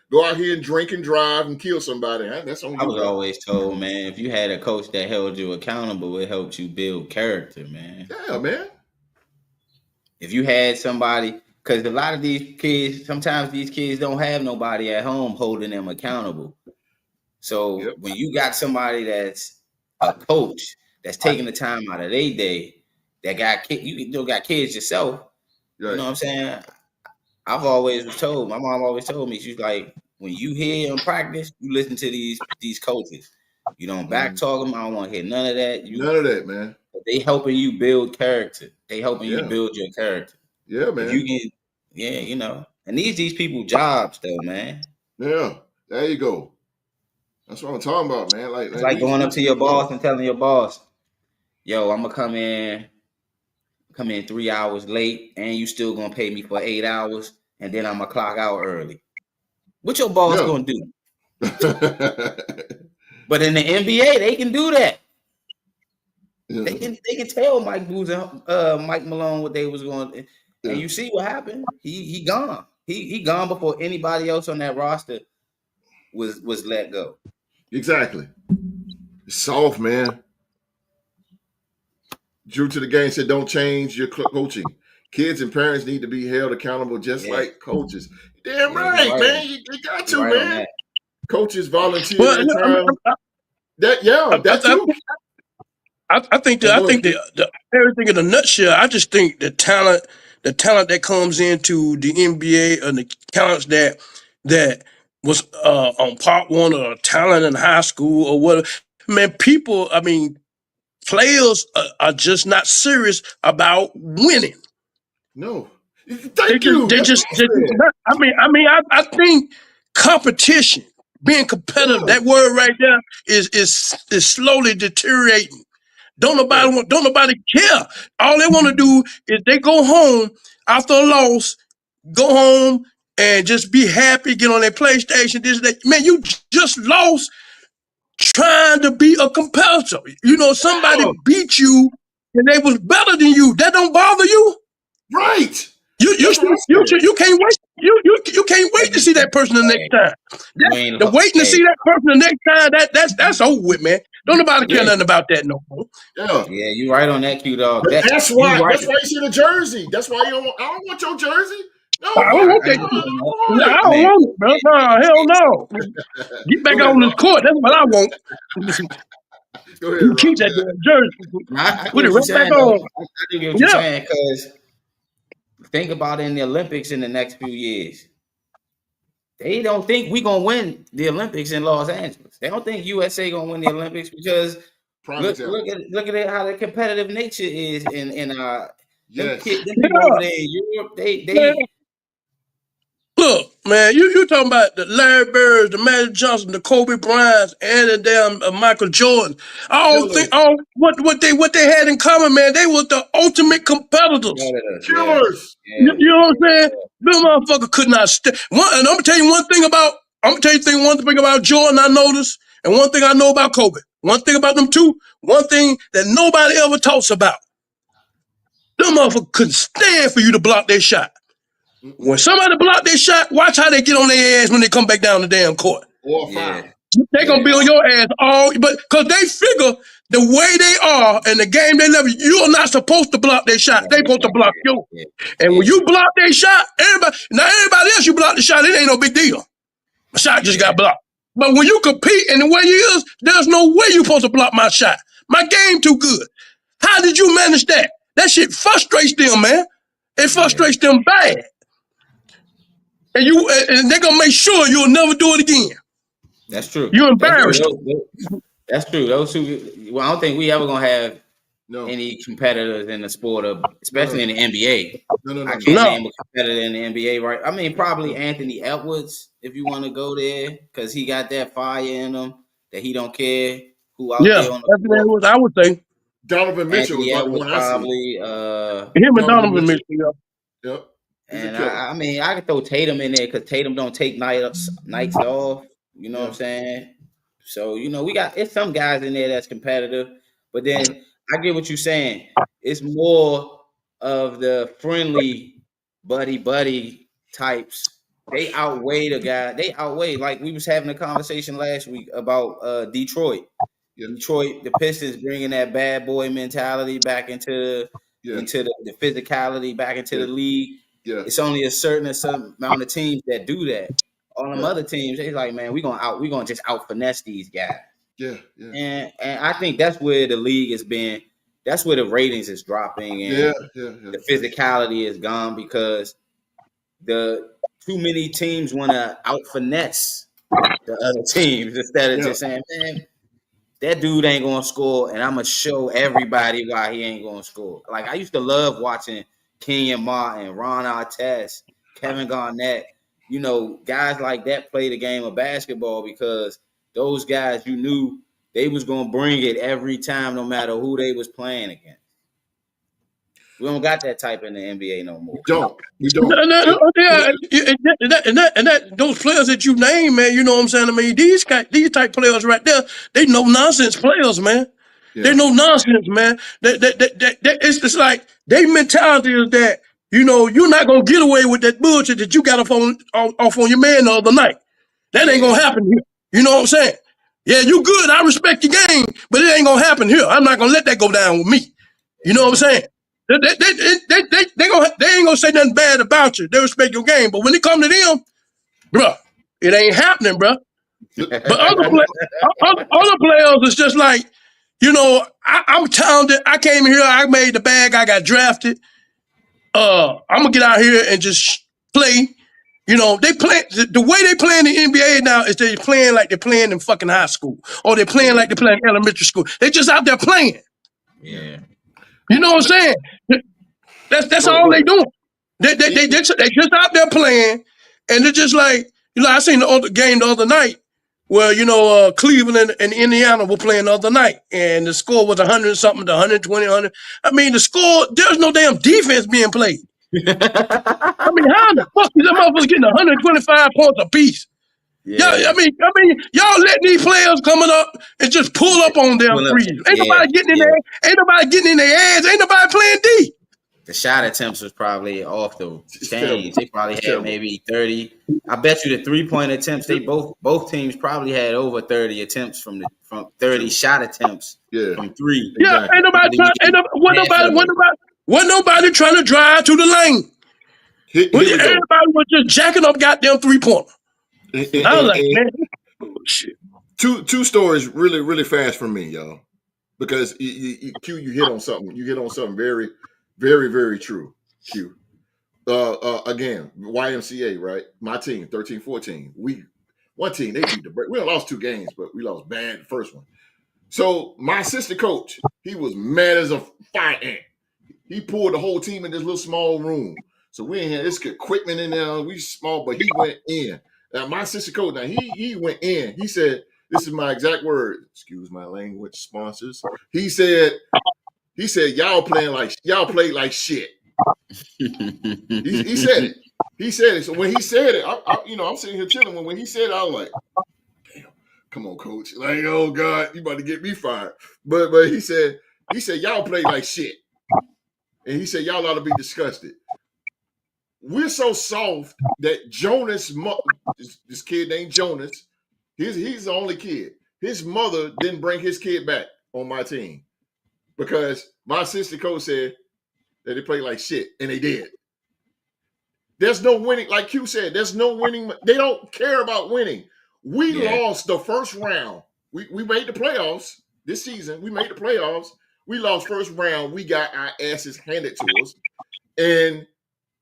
and drink and drive and kill somebody. That's on you. I was always told, man, if you had a coach that held you accountable, it helped you build character, man. Yeah, man. If you had somebody, because a lot of these kids, sometimes these kids don't have nobody at home holding them accountable. So when you got somebody that's a coach that's taking the time out of their day, that got you got kids yourself. Right. You know what I'm saying? I've always was told, my mom always told me, she's like, when you hear in practice, you listen to these coaches. You don't back talk them. I don't want to hear none of that. None of that, man. They helping you build character. They helping you build your character. Yeah, man. You get, you know. And these people jobs though, man. Yeah, there you go. That's what I'm talking about, man. It's like going up to your boss and telling your boss, yo, I'm gonna come in 3 hours late, and you still gonna pay me for 8 hours, and then I'm gonna clock out early. What your boss gonna do? But in the NBA, they can do that. Yeah. They can tell Mike Booz and Mike Malone what they was going, and you see what happened. He gone. He gone before anybody else on that roster was let go. Exactly. It's soft, man. Drew to the game said, "Don't change your coaching. Kids and parents need to be held accountable, just like coaches." Damn right, man. You got to, man. Coaches volunteer their time. That's true. I think that everything in a nutshell. I just think the talent the talent that comes into the NBA and the talents that was on part one or talent in high school or whatever. Man, people, I mean, players are just not serious about winning. No. Thank you. They That's just, what I said. not, I think competition, being competitive, Yeah. that word right there is slowly deteriorating. Yeah. Don't nobody care. All they want to do is they go home after a loss, go home and just be happy, get on their PlayStation, this, that. Man, you just lost trying to be a competitor. You know, somebody Yeah. beat you and they was better than you. That don't bother you. Right. You That's what I said. you can't wait. You can't wait to see that person the next Hey, time. you ain't. The waiting to Hey, see that person the next time, that's over with, man. Don't nobody care Yeah. nothing about that no more. Yeah. yeah, you right on that, Q Dog. But That that's you why right. you see the jersey. That's why you don't want, I don't want your jersey. No, I don't fuck I, want I that get no, shit. I you, don't man. I want don't Man, want it, bro. No, hell no. Get it. back Go ahead, on this Rock. court. That's what I want. Go ahead, You Rock. keep that damn jersey. I get Put it what you're right back saying, though. on. I do get what you're Yeah. saying because think about it in the Olympics in the next few years. They don't think we gonna win the Olympics in Los Angeles. They don't think USA gonna win the Olympics because Prime example. look at it, how the competitive nature is in Yes. them people Yeah. over there in Europe. Man, They look, man, you talking about the Larry Birds, the Magic Johnson, the Kobe Bryants, and the damn Michael Jordan. Killers. What they had in common, man, they were the ultimate competitors. competitors, yeah, Killers. yeah, You know what I'm saying? Them motherfucker could not stand. And I'm gonna tell you one thing about Jordan I noticed, and one thing I know about Kobe. One thing about them two, one thing that nobody ever talks about. Them motherfuckers couldn't stand for you to block their shot. Mm-mm. When somebody block their shot, watch how they get on their ass when they come back down the damn court. Or yeah, foul. They gonna yeah, be on your ass but cause they figure the way they are and the game they love, you're not supposed to block their shot. They supposed to block you. yeah, And when yeah, you block their shot, everybody else you block the shot, it ain't no big deal. The shot just yeah, got blocked. But when you compete and the way you is, there's no way you supposed to block my shot. My game too good. How did you manage that? That shit frustrates them, man. It yeah. frustrates them bad. And they're gonna make sure you'll never do it again. That's true. You That's true. embarrassed them. That's true. Those two. Well, I don't think we ever gonna have No. any competitors in the sport of, No, especially in the NBA. I no. can't No. name a competitor in the NBA, right? I mean, probably Anthony Edwards, if you want to go there, because he got that fire in him that he don't care who out Yeah, there on the that's court. what I would say. Donovan Mitchell was Anthony about the Edwards one I see. probably, Him and Donovan Donovan Mitchell. Mitchell. Yeah. Yep. He's a and killer. I mean, I could throw Tatum in there because Tatum don't take nights off. You know what Yeah. I'm saying? So it's some guys in there that's competitive, but then I get what you're saying. It's more of the friendly buddy types. They outweigh the guy. They outweigh, like we was having a conversation last week about Detroit. Yeah. Detroit, the Pistons bringing that bad boy mentality back into Yeah. the physicality back into Yeah. the league. Yeah. It's only a certain amount of teams that do that. All them Yeah. other teams, they like, man, we gonna just out finesse these guys. Yeah. Yeah. And I think that's where the league has been. That's where the ratings is dropping Yeah. and Yeah. the physicality is gone because the too many teams want to out finesse the other teams instead of Yeah. just saying, man, that dude ain't gonna score, and I'm gonna show everybody why he ain't gonna score. Like I used to love watching Kenyon Martin, Ron Artest, Kevin Garnett, guys like that play the game of basketball because those guys you knew they was gonna bring it every time, no matter who they was playing against. We don't got that type in the NBA no more. We don't. Yeah, and those players that you name, man, you know what I'm saying? I mean, these type players right there, they no nonsense players, man. They Yeah. no nonsense, man. It's like their mentality is that, you're not gonna get away with that bullshit that you got off on your man the other night. That ain't Yeah, gonna happen here. You know what I'm saying? Yeah, you good. I respect your game, but it ain't gonna happen here. I'm not gonna let that go down with me. You know what I'm saying? They ain't gonna say nothing bad about you. They respect your game, but when it come to them, bro, it ain't happening, bro. But other players is just like, I'm talented. I came here, I made the bag, I got drafted. I'm gonna get out here and just play. You know, they play the way they play in the NBA now is they playing like they're playing in fucking high school, or they're playing like they're playing in elementary school. They just out there playing. Yeah. You know what I'm saying? That's all they doing. They just out there playing, and they're just like, I seen the other game the other night where Cleveland and Indiana were playing the other night, and the score was 100 something to 120, 100. I mean, the score, there's no damn defense being played. I mean, how the fuck is that motherfucker getting 125 points apiece? Yeah. Y'all, I mean, y'all letting these players coming up and just pull up on them threes. Ain't nobody getting in there. Ain't nobody getting in their ass. Ain't nobody playing D. The shot attempts was probably off the chain. They probably had maybe 30. I bet you the 3-point attempts, they both teams probably had over 30 attempts from 30 shot attempts from 3. Yeah, exactly. Wasn't nobody trying to drive to the lane. Everybody was just jacking up goddamn 3-pointer. I was like, man, shit. Two stories really, really fast from me, y'all. Because Q, you hit on something. You hit on something very, very, very true, Q. Again, YMCA, right? My team, 13-14. One team, they beat the break. We lost 2 games, but we lost bad the first one. So my assistant coach, he was mad as a fire ant. He pulled the whole team in this little small room. So we ain't had this equipment in there. We small, but he went in. Now my assistant coach, he went in. He said, this is my exact word. Excuse my language, sponsors. He said, y'all played like shit. He said it. He said it. So when he said it, I'm sitting here chilling. When he said it, I was like, damn, come on, coach. Like, oh God, you about to get me fired. But he said, y'all played like shit. And he said, y'all ought to be disgusted. We're so soft that Jonas, this kid named Jonas, he's the only kid. His mother didn't bring his kid back on my team because my assistant coach said that they played like shit, and they did. There's no winning, like Q said, there's no winning. They don't care about winning. We lost the first round. We made the playoffs this season. We made the playoffs. We lost first round. We got our asses handed to us. And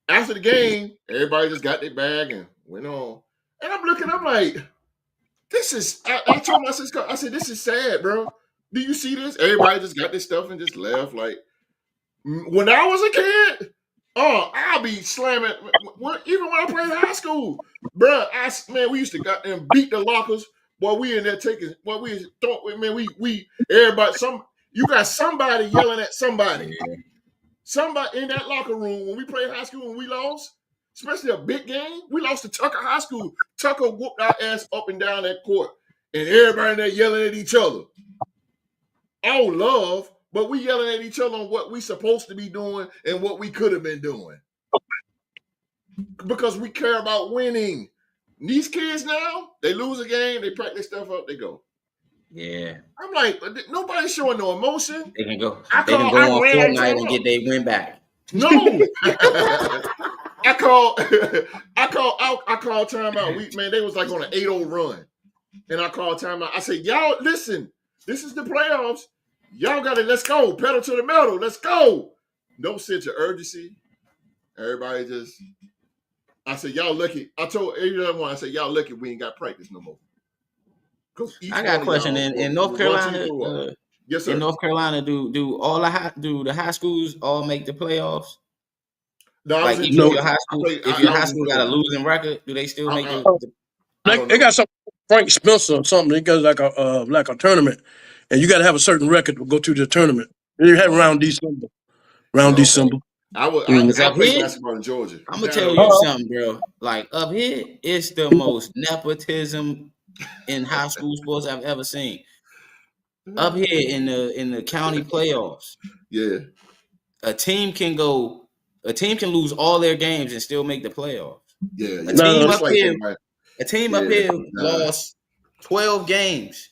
after the game, everybody just got their bag and went on. And I'm like, this is, I told my sister, I said, this is sad, bro. Do you see this? Everybody just got this stuff and just left. Like, when I was a kid, I'll be slamming. Even when I played high school, bro, we used to got them beat the lockers. Boy, we in there taking, everybody, you got somebody yelling at somebody. Somebody in that locker room when we played high school and we lost, especially a big game, we lost to Tucker High School. Tucker whooped our ass up and down that court, and everybody in there yelling at each other. All love, but we yelling at each other on what we supposed to be doing and what we could have been doing. Because we care about winning. These kids now, they lose a game, they pack their stuff up, they go. Yeah. I'm like, nobody's showing no emotion. They can go on Fortnite and get their win back. No. I called timeout. They was like on an 8-0 run. And I called timeout. I said, y'all, listen, this is the playoffs. Y'all got to, let's go. Pedal to the metal. Let's go. No sense of urgency. Everybody just, I said, y'all lucky. I told everyone, I said, y'all lucky we ain't got practice no more. I got a question. In North Carolina, yes, sir. In North Carolina, do the high schools all make the playoffs? No, like if your high school got a losing record, do they still make They got some Frank Spencer or something. They got like a tournament, and you got to have a certain record to go to the tournament. They have around December. December. I played basketball in Georgia. I'm gonna tell you something, bro. Like up here, it's the most nepotism in high school sports I've ever seen. Up here in the county playoffs, a team can lose all their games and still make the playoffs. Yeah, a team up here lost 12 games,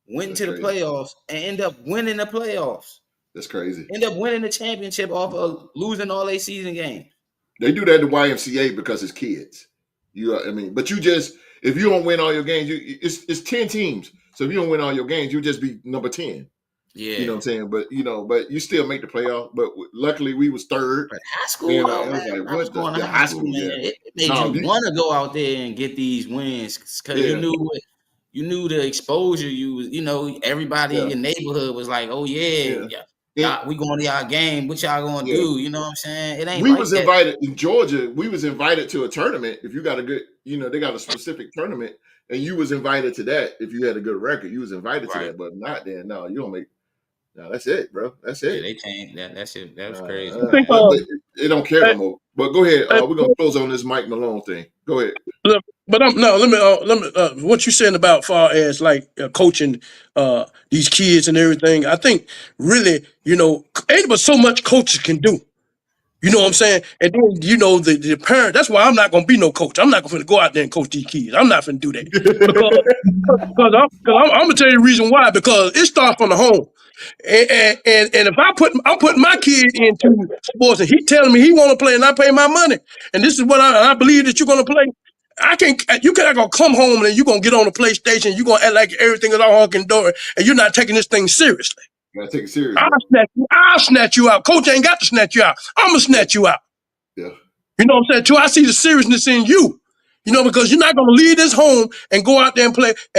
went into the playoffs, and end up winning the playoffs. That's crazy. End up winning the championship off of losing all their season games. They do that to YMCA because it's kids. But if you don't win all your games, it's 10 teams. So if you don't win all your games, you'll just be number 10. Yeah. You know what I'm saying? But but you still make the playoff. But luckily we was third. But high school And though, I man. was like, I was what going to the high high school, school? man. Yeah. It made No, you want to go out there and get these wins because yeah, you knew the exposure you was. Everybody in yeah, your neighborhood was like, "Oh yeah, yeah. yeah, And y'all, we going to y'all game. What y'all gonna yeah. do?" You know what I'm saying? It ain't We like was that. invited in Georgia. We was invited to a tournament. If you got a good, they got a specific tournament, and you was invited to that. If you had a good record, you was invited to Right? that. But not then. No, you don't make. No, that's it, bro. That's Yeah, it. they changed that. That shit. That was crazy, I think, man. But they don't care uh, no more. But go ahead. uh, We're gonna close on this Mike Malone thing. Go ahead. but let me what you saying about far as like coaching these kids and everything. I think really, ain't but so much coaches can do. You know what I'm Yeah. saying? And then the parent. That's why I'm not gonna be no coach. I'm not gonna go out there and coach these kids. I'm not gonna do that because I'm gonna tell you the reason why. Because it starts from the home. And if I'm putting my kid into sports and he telling me he want to play and I pay my money and this is what I believe that you're gonna play, you can't gonna come home and you're gonna get on the PlayStation, you're gonna act like everything is all honking door and you're not taking this thing seriously. Gotta take it serious, I'll bro. snatch you out. Coach ain't got to snatch you out. I'm gonna Yeah. snatch you out. Yeah. You know what I'm saying? Too, I see the seriousness in you. Because you're not gonna leave this home and go out there and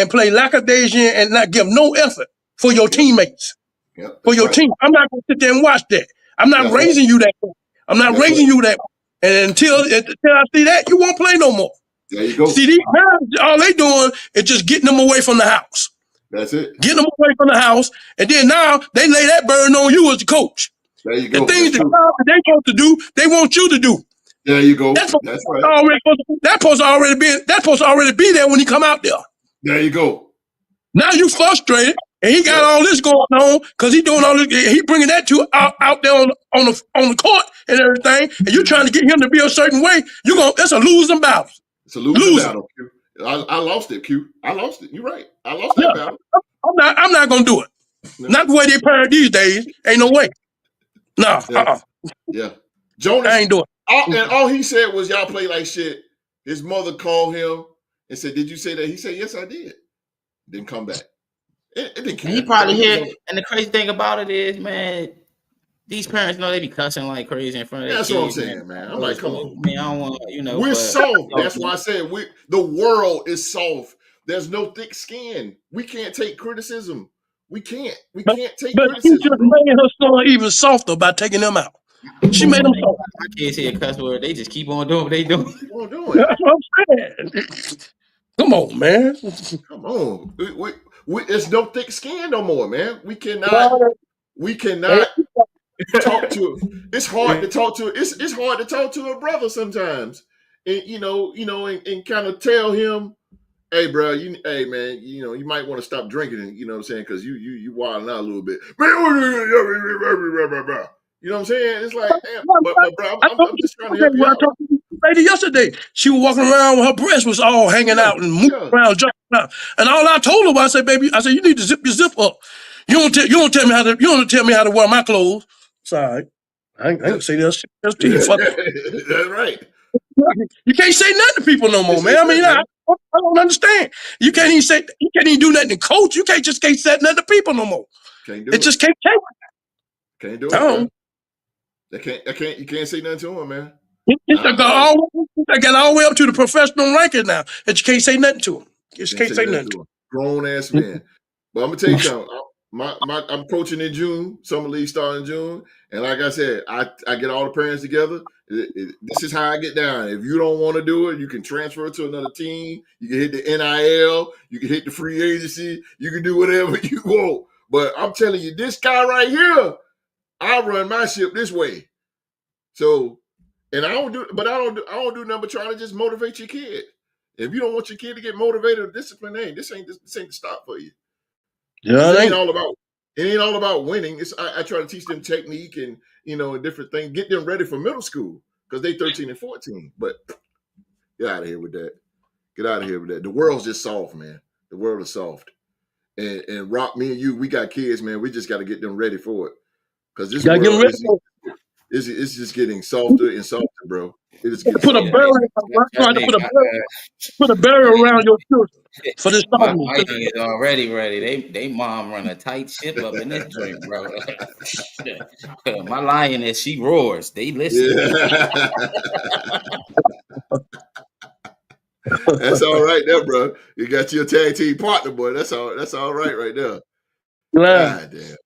play lackadaisian and not give no effort for your Yep. teammates. Yep. For That's your right. team. I'm not gonna sit there and watch that. I'm not That's right. raising you that way. I'm not That's raising right. you that way. And until I see that, you won't play no more. There you go. See, these parents, all they doing is just getting them away from the house. That's it. Getting them away from the house. And then now they lay that burden on you as the coach. There you The go. things That's that true. they supposed to do, they want you to do. There you go. That's That's right. supposed to already be there when he come out there. There you go. Now you frustrated, and he got Yep. all this going on because he doing all this. He bringing that to out there on the court and everything, and you trying to get him to be a certain way. That's a losing battle. It's a losing Losing. battle, Q. I lost it, Q. I lost it. You're right. I lost Yeah, that battle. I'm not gonna do it. No. Not the way they parent these days. Ain't no way. No, Yeah. Yeah. I Jonas, ain't doing and all he said was y'all play like shit. His mother called him and said, "Did you say that?" He said, "Yes, I did." Didn't come back. It didn't And he care. I probably mean, he was hear. on it. And the crazy thing about it is, man, these parents know they be cussing like crazy in front of their That's what I'm kids, man. saying, man. I'm like, come So, on. I mean, I don't want, We're but soft. That's why I said the world is soft. There's no thick skin. We can't take criticism. We can't. We but can't take but she criticism, just bro. made her son even softer by taking them out. She made them soft. my kids hear a cuss word, they just keep on doing what they do. Keep on doing. That's what I'm saying. Come on, man. Come on. It's no thick skin no more, man. We cannot. We cannot talk to. It's hard to talk to. It's hard to talk to a brother sometimes, and and kind of tell him, "Hey, bro, hey, man, you might want to stop drinking." You know what I'm saying? Because you wilding out a little bit. You know what I'm saying? It's like, damn, but bro, I'm just trying to help you I out. talked to the lady yesterday. She was walking around with her breast was all hanging Yeah, out and moving yeah, around, jumping around. And all I told her was, I said, baby, you need to zip your zip up. You don't tell me how to wear my clothes. It's all right. I ain't yeah. gonna say that to you. Fuck. That's right. You can't say nothing to people no more, It's man. I mean, that, man. I don't understand. You can't even do nothing to coach. You can't say nothing to people no more. Can't do It it. just can't take Can't do it. I it, bro. don't. You can't say nothing to him, man. It's got all the way up to the professional ranking now that you can't say nothing to them. You just Can't can't say say nothing nothing to to him. Grown ass them. man. But I'm gonna tell you something. I'm coaching in June. Summer league starting in June, and like I said, I get all the parents together. This is how I get down. If you don't want to do it, you can transfer to another team. You can hit the NIL. You can hit the free agency. You can do whatever you want. But I'm telling you, this guy right here, I run my ship this way. So, and I don't do nothing but trying to just motivate your kid. If you don't want your kid to get motivated or disciplined, this ain't the stop for you. Yeah, Because it ain't. it ain't all about winning. I try to teach them technique and different things, get them ready for middle school because they 13 and 14. But get out of here with that. Get out of here with that. The world's just soft, man. The world is soft. And Rock, me and you, we got kids, man. We just got to get them ready for it because this Gotta get them world ready. is it's just getting softer and softer bro. It just gets Put a Yeah, salty. barrier. trust Trying to me, put a barrier around your children for this my softness. young is already ready. They mom run a tight ship up in this joint, bro. My lioness, she roars. They listen. Yeah. That's all right there, bro. You got your tag team partner, boy. That's all right there. Line. God damn.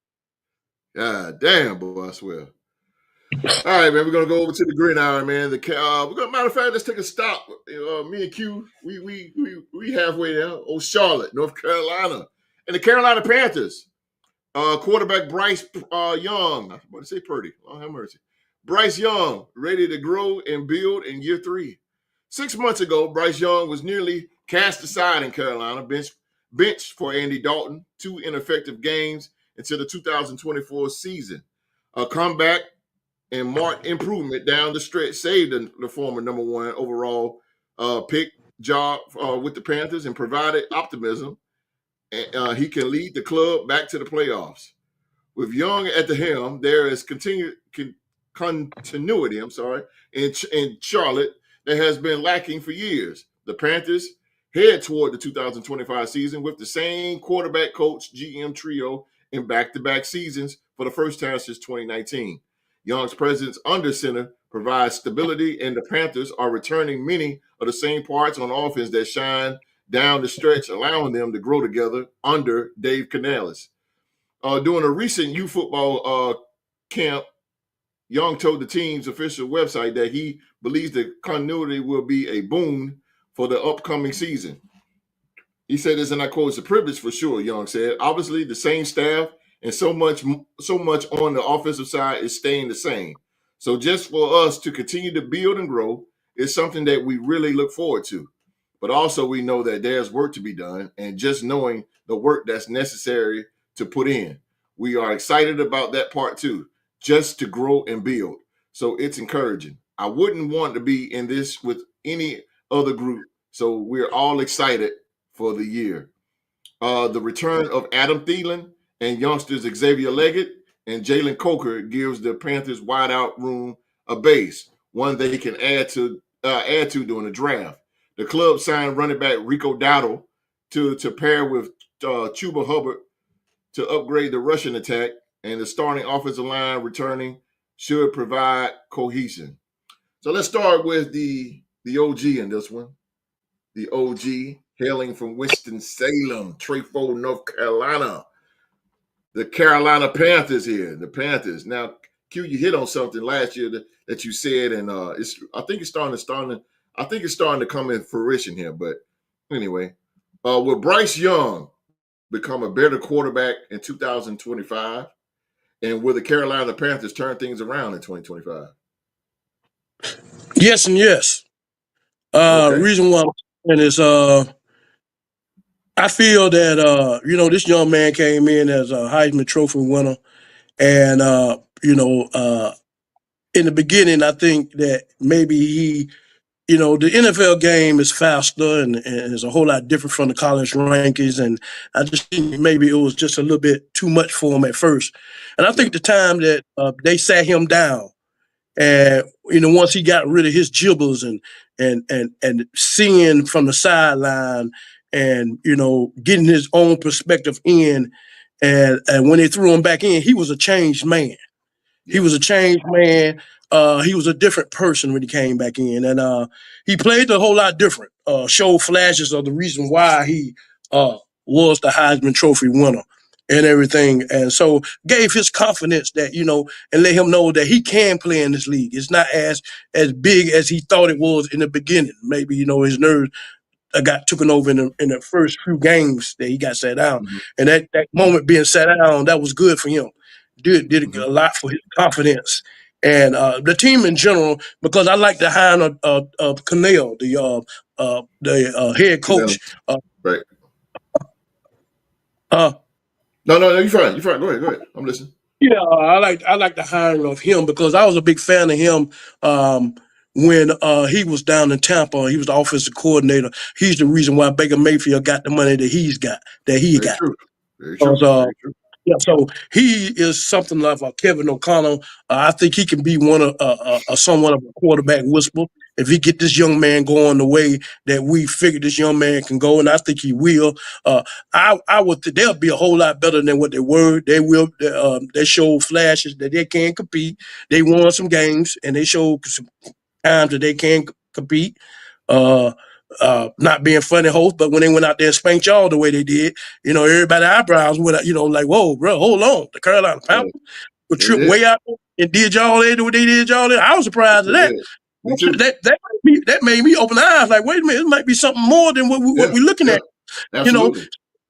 God damn, boy, I swear. All right, man. We're gonna go over to the gridiron, man. Matter of fact, let's take a stop. Me and Q, we halfway there. Oh, Charlotte, North Carolina, and the Carolina Panthers. Quarterback Bryce Young. I was about to say Purdy. Oh, have mercy. Bryce Young ready to grow and build in year 3. 6 months ago, Bryce Young was nearly cast aside in Carolina, benched for Andy Dalton, 2 ineffective games until the 2024 season. A comeback and marked improvement down the stretch saved the former number 1 overall pick job with the Panthers and provided optimism. He can lead the club back to the playoffs. With Young at the helm, there is continuity. In Charlotte that has been lacking for years. The Panthers head toward the 2025 season with the same quarterback, coach, GM trio in back-to-back seasons for the first time since 2019. Young's presence under center provides stability, and the Panthers are returning many of the same parts on offense that shine down the stretch, allowing them to grow together under Dave Canales. During a recent youth football camp, Young told the team's official website that he believes the continuity will be a boon for the upcoming season. He said this, and I quote, "It's a privilege for sure," Young said. Obviously, the same staff and so much on the offensive side is staying the same. So just for us to continue to build and grow is something that we really look forward to. But also we know that there's work to be done, and just knowing the work that's necessary to put in. We are excited about that part too, just to grow and build. So it's encouraging. I wouldn't want to be in this with any other group. So we're all excited for the year. The return of Adam Thielen and youngsters Xavier Leggett and Jalen Coker gives the Panthers wide out room a base, one they can add to during the draft. The club signed running back Rico Dowdle to pair with Chuba Hubbard to upgrade the rushing attack, and the starting offensive line returning should provide cohesion. So let's start with the OG in this one. The OG hailing from Winston-Salem, Trefoil, North Carolina. The Carolina Panthers here. The Panthers. Now, Q, you hit on something last year that you said, and I think it's starting to come in fruition here. But anyway, will Bryce Young become a better quarterback in 2025? And will the Carolina Panthers turn things around in 2025? Yes and yes. Okay. Reason why I'm saying is I feel that this young man came in as a Heisman Trophy winner, and in the beginning, I think that maybe the NFL game is faster and is a whole lot different from the college rankings, and I just think maybe it was just a little bit too much for him at first. And I think the time that they sat him down, and once he got rid of his gibbles and seeing from the sideline, and getting his own perspective in, and when they threw him back in, he was a changed man. He was a changed man. He was a different person when he came back in, and he played a whole lot different. Showed flashes of the reason why he was the Heisman Trophy winner and everything, and so gave his confidence that and let him know that he can play in this league. It's not as big as he thought it was in the beginning. Maybe his nerves got taken over in the first few games that he got sat down, Mm-hmm. and that moment being sat down, that was good for him. Did Mm-hmm. a lot for his confidence and the team in general, because I like the hiring of Cannell, the head coach. Right. Uh, No, you're fine. You're fine. Go ahead. I'm listening. yeah, I like the hiring of him because I was a big fan of him when he was down in Tampa. He was the offensive coordinator. He's the reason why Baker Mayfield got the money that he Very got. true. Very true. Because Very true. Yeah, so he is something like a Kevin O'Connell. I think he can be one of somewhat of a quarterback whisper if he get this young man going the way that we figured this young man can go, and I think he will. I would they'll be a whole lot better than what they were. They will. They showed flashes that they can compete. They won some games, and they showed some times that they can compete. Uh, not being funny host, but when they went out there and spanked y'all the way they did, everybody eyebrows went, like, whoa, bro, hold on. The Carolina Yeah, Panthers would they trip did. way out and did y'all there what they did y'all there. I was surprised at They that. did. Me too. That made me open the eyes. Like, wait a minute, it might be something more than what Yeah, we're looking yeah, at. You know, absolutely,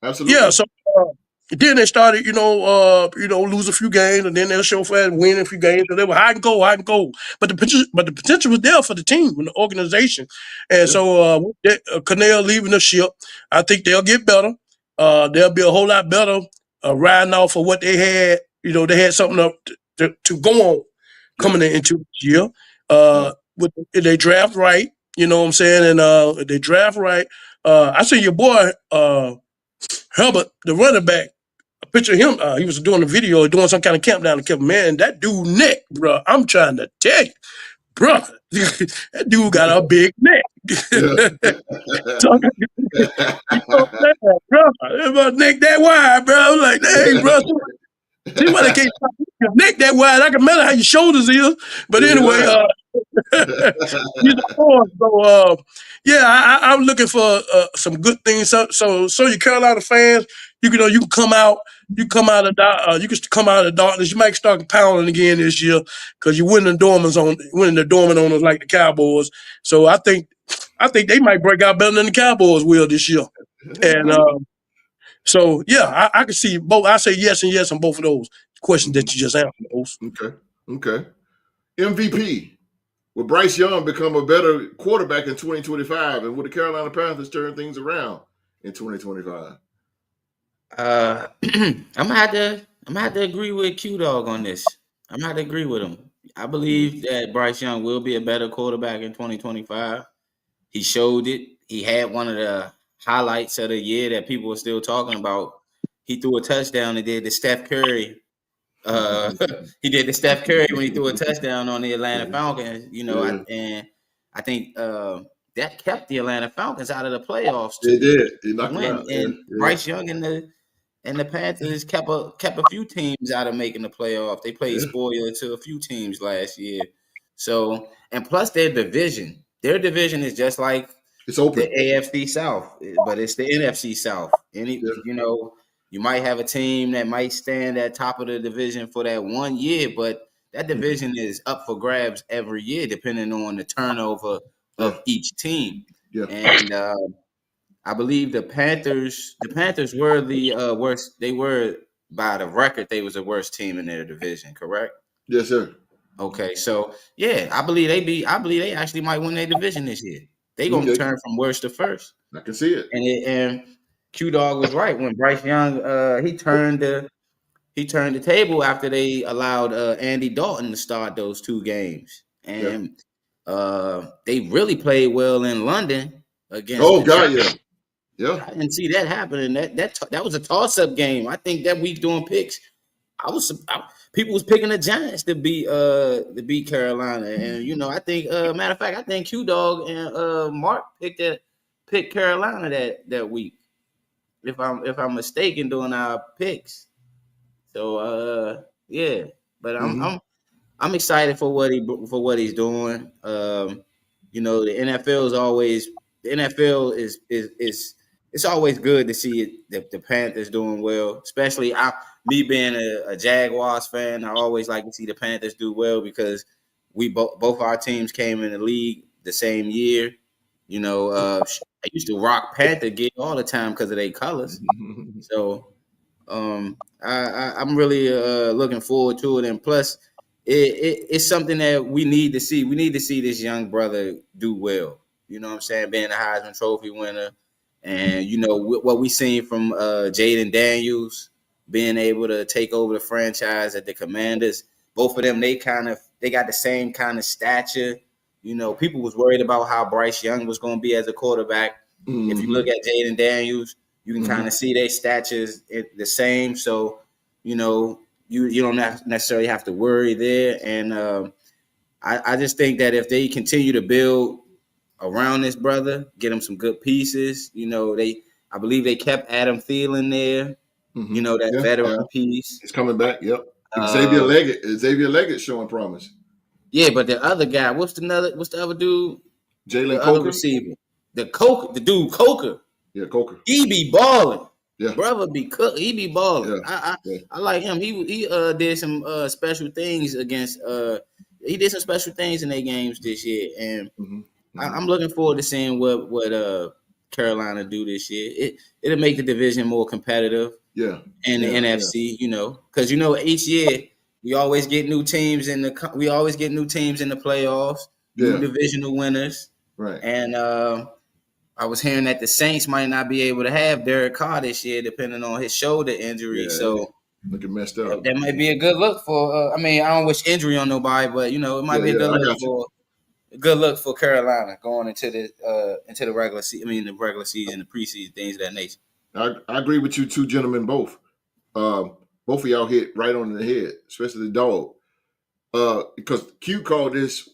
yeah. absolutely. So uh, then they started, lose a few games, and then they'll show fast win a few games. So they were high and go, high and go. But the potential was there for the team and the organization. And Yeah, so with Canel leaving the ship, I think they'll get better. They'll be a whole lot better riding off of what they had. They had something to go on yeah, coming into this year. yeah. If they draft right, you know what I'm saying, and if they draft right. I see your boy Herbert, the running back. A picture of him. He was doing a video, doing some kind of countdown. And kept, man, that dude neck, bro. I'm trying to tell you, bro. That dude got a big neck. Yeah. So, you know what I'm saying, bro? My neck that wide, bro. I'm like, hey, bro. See why they can't stop your neck that wide? I can matter how your shoulders is. But You're anyway, right. he's a force. So yeah, I'm looking for some good things. So you Carolina fans, you can come out. You can come out of the darkness. You might start pounding again this year because you're winning the dormant owners like the Cowboys. So I think they might break out better than the Cowboys will this year. And so yeah, I can see both. I say yes and yes on both of those questions that you just answered. Those. Okay, okay. MVP. Will Bryce Young become a better quarterback in 2025? And will the Carolina Panthers turn things around in 2025? I'm gonna have to agree with Q Dog on this. I'm gonna have to agree with him. I believe that Bryce Young will be a better quarterback in 2025. He showed it. He had one of the highlights of the year that people were still talking about. He threw a touchdown and did the Steph Curry. Uh, he did the Steph Curry when he threw a touchdown on the Atlanta Falcons. Yeah, I think that kept the Atlanta Falcons out of the playoffs they to did. He knocked him win. out. Yeah, And yeah, Bryce Young and the Panthers kept a few teams out of making the playoff. They played yeah. spoiler to a few teams last year. So, and plus their division. Their division is just like It's the open. AFC South, but it's the NFC South. Yeah, You might have a team that might stand at top of the division for that 1 year, but that division is up for grabs every year, depending on the turnover yeah, of each team. yeah. And I believe the Panthers were the worst. They were by the record. They was the worst team in their division. Correct. Yes, sir. Okay, so yeah, I believe they actually might win their division this year. They gonna Okay, turn from worst to first. I can see it. And Q Dog was right when Bryce Young he turned the table after they allowed Andy Dalton to start those two games, Yeah. and they really played well in London against Oh the God, Giants. yeah, yeah. I didn't see that happening. That was a toss up game. I think that week doing picks, people was picking the Giants to beat Carolina, and I think matter of fact, I think Q Dog and Mark picked Carolina that week. If I'm mistaken doing our picks. So yeah, but I'm Mm-hmm. I'm I'm excited for what he's doing. The NFL is it's always good to see the Panthers doing well, especially me being a Jaguars fan. I always like to see the Panthers do well because we both our teams came in the league the same year. I used to rock Panther gear all the time because of their colors. So I'm really looking forward to it, and plus, it's something that we need to see. We need to see this young brother do well. You know what I'm saying? Being a Heisman Trophy winner, and what we seen from Jaden Daniels being able to take over the franchise at the Commanders. Both of them, they got the same kind of stature. People was worried about how Bryce Young was going to be as a quarterback. If you Mm-hmm. look at Jaden Daniels, you can Mm-hmm. kind of see their statures the same. So, you know, you don't necessarily have to worry there. And I just think that if they continue to build around this brother, get him some good pieces, you know, I believe they kept Adam Thielen there, you know, that veteran piece. He's coming back. Yep. Uh, Xavier Leggett showing promise. Yeah, but the other guy, what's the other dude? Jalen The other Coker. receiver. The dude Coker. Yeah, Coker. He be balling. Yeah. Brother he be balling. Yeah. I like him. He did some special things against he did some special things in their games this year. And I'm looking forward to seeing what Carolina do this year. It'll make the division more competitive. Yeah. And the NFC, you know, because you know each year we always get new teams in the playoffs, new divisional winners, right? And I was hearing that the Saints might not be able to have Derek Carr this year, depending on his shoulder injury. Yeah, so looking messed up. That might be a good look for. I mean, I don't wish injury on nobody, but you know, it might be a good look for Carolina going into the regular season. I mean, the regular season, the preseason, things of that nature. I agree with you two gentlemen both. Both of y'all hit right on the head, especially the dog. Because Q called this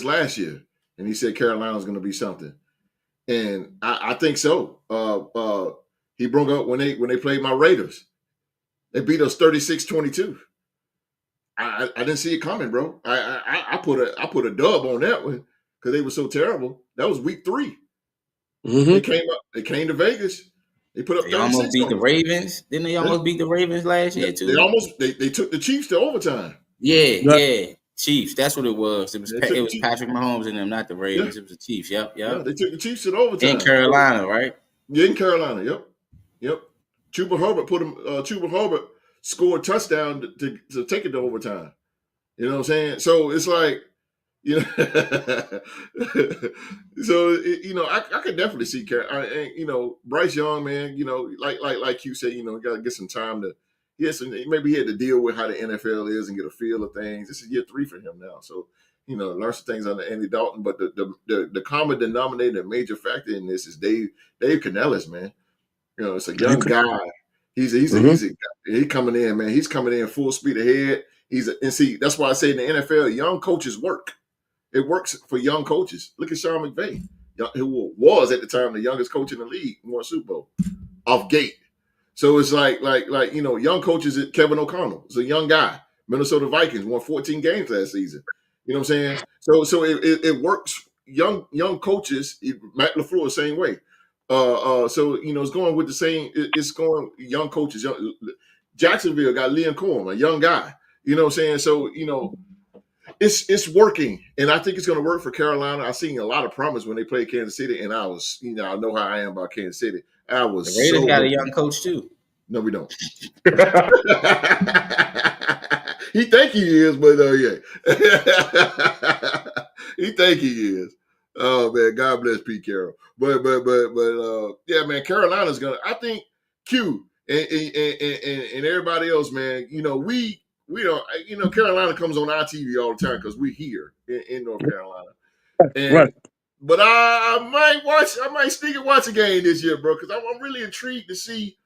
last year, and he said Carolina's going to be something, and I think so. He brought up when they played my Raiders, they beat us 36-22. I didn't see it coming, bro. I put a dub on that one because they were so terrible. That was week 3. Mm-hmm. They came to Vegas. They put up. They almost beat the Ravens. Didn't they almost beat the Ravens last year too? They took the Chiefs to overtime. Yeah. Chiefs. That's what it was. It was Patrick Mahomes and them, not the Ravens. It was the Chiefs. Yep. Yeah, they took the Chiefs to the overtime in Carolina, right? Yeah, in Carolina. Yep. Chuba Hubbard scored a touchdown to take it to overtime. You know what I'm saying? So it's like, you know, I could definitely see Bryce Young, man. You know, like you said, you know, got to get some time to. Maybe he had to deal with how the NFL is and get a feel of things. This is year 3 for him now, so you know, learn some things under Andy Dalton. But the common denominator, major factor in this is Dave Canellis, man. You know, it's a young guy. He's he coming in, man. He's coming in full speed ahead. That's why I say in the NFL, young coaches work. It works for young coaches. Look at Sean McVay, who was at the time the youngest coach in the league, won a Super Bowl off gate. So it's like you know, young coaches. Kevin O'Connell is a young guy. Minnesota Vikings won 14 games last season. You know what I'm saying? So it works. Young coaches. Matt LaFleur the same way. So you know, it's going with the same. It's going young coaches. Jacksonville got Liam Cohen, a young guy. You know what I'm saying? So you know, it's working, and I think it's going to work for Carolina. I seen a lot of promise when they played Kansas City, and I was, you know, I know how I am about Kansas City. I was. The Raiders got a young coach too. No, we don't. He think he is, but yeah, he think he is. Oh man, God bless Pete Carroll. But yeah, man, Carolina's gonna. I think Q and everybody else, man. You know, we don't. You know, Carolina comes on our TV all the time because we're here in North Carolina. And, right. But I might sneak and watch a game this year, bro, because I'm really intrigued to see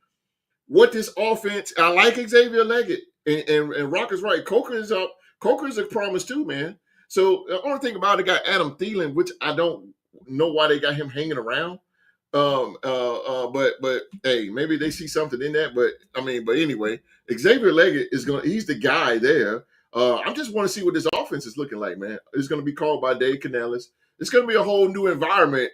what this offense. I like Xavier Leggett, and Rock is right. Coker is up. Coker is a promise too, man. So the only thing about it, got Adam Thielen, which I don't know why they got him hanging around. But hey, maybe they see something in that. But anyway, Xavier Leggett he's the guy there. I just want to see what this offense is looking like, man. It's going to be called by Dave Canellis. It's going to be a whole new environment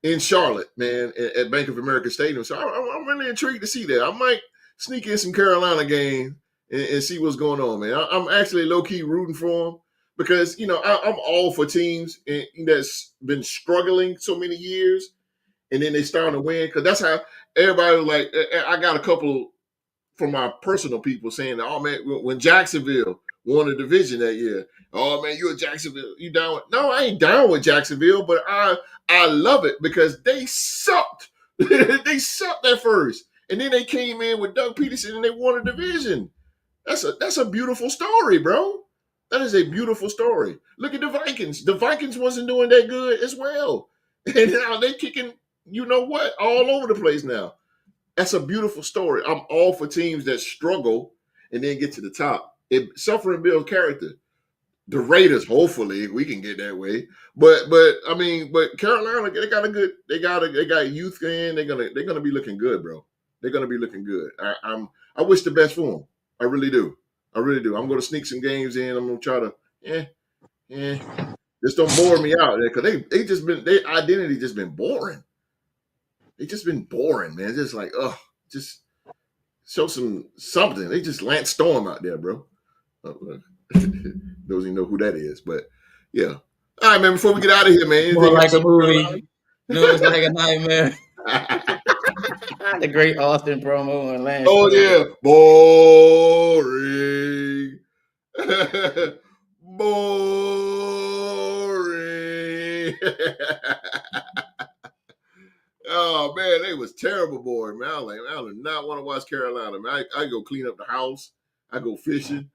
in Charlotte, man, at Bank of America Stadium. So I'm really intrigued to see that. I might sneak in some Carolina game and see what's going on, man. I'm actually low-key rooting for them because, you know, I'm all for teams that's been struggling so many years, and then they starting to win, because that's how everybody was like. I got a couple from my personal people saying, oh, man, when Jacksonville won the division that year, oh, man, you a Jacksonville, you down with? No, I ain't down with Jacksonville, but I love it because they sucked. They sucked at first. And then they came in with Doug Peterson and they won a division. That's a beautiful story, bro. That is a beautiful story. Look at the Vikings. The Vikings wasn't doing that good as well. And now they kicking, you know what, all over the place now. That's a beautiful story. I'm all for teams that struggle and then get to the top. Suffering builds character. The Raiders, hopefully, we can get that way. But Carolina, they got youth in. They're gonna be looking good, bro. They're gonna be looking good. I wish the best for them. I really do. I'm gonna sneak some games in. I'm gonna try to, just don't bore me out there, because their identity just been boring. They just been boring, man. Just like, just show something. They just Lance Storm out there, bro. Those of you know who that is, but yeah. All right, man. Before we get out of here, man. More like a movie. No, it's like a nightmare. The great Austin promo and Lance. Oh yeah, boring, boring. Oh man, they was terrible boring, man. I do not want to watch Carolina, man. I go clean up the house. I go fishing.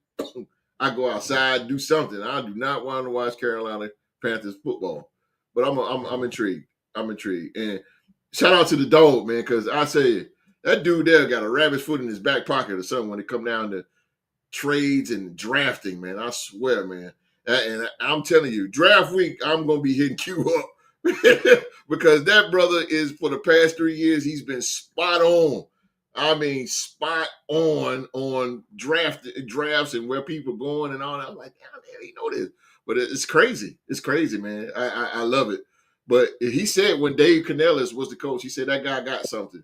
I go outside, do something. I do not want to watch Carolina Panthers football, but I'm intrigued. I'm intrigued, and shout out to the dog, man, because I say that dude there got a rabbit's foot in his back pocket or something when it come down to trades and drafting, man. I swear, man. And I'm telling you, draft week, I'm gonna be hitting Q up because that brother is, for the past 3 years, he's been spot on. I mean, spot on drafts and where people going and all that. I'm like, damn, he know this. But it's crazy. It's crazy, man. I love it. But he said when Dave Canellis was the coach, he said that guy got something.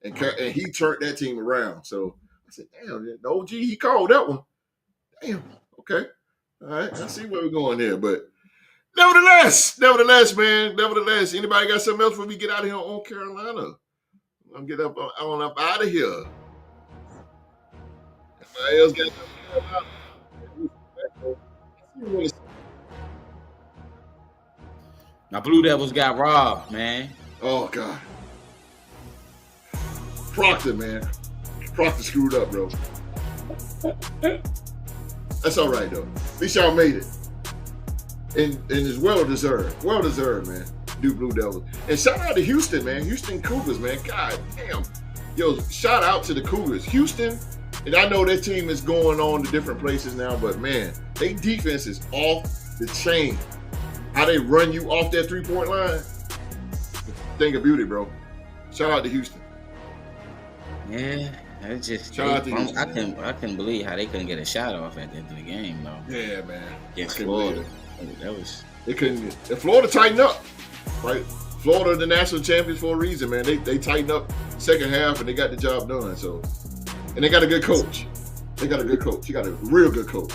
And he turned that team around. So I said, damn, the OG, he called that one. Damn, okay. All right, I see where we're going here. But nevertheless, man, anybody got something else before we get out of here on Carolina? I'm get up out of here. Anybody else got something? My Blue Devils got robbed, man. Oh God, Proctor, man. Proctor screwed up, bro. That's all right though. At least y'all made it, and it's well deserved. Well deserved, man. Blue Devils. And shout out to Houston, man. Houston Cougars, man. God damn. Yo, shout out to the Cougars. Houston, and I know their team is going on to different places now, but man, their defense is off the chain. How they run you off that 3-point line. Thing of beauty, bro. Shout out to Houston. Yeah, it's just shout out to Houston. I couldn't believe how they couldn't get a shot off at the end of the game, though. Yeah, man. Against Florida. That was. They couldn't. And Florida tightened up. Right, Florida, the national champions for a reason, man. They tightened up second half and they got the job done. So, and they got a good coach. He got a real good coach,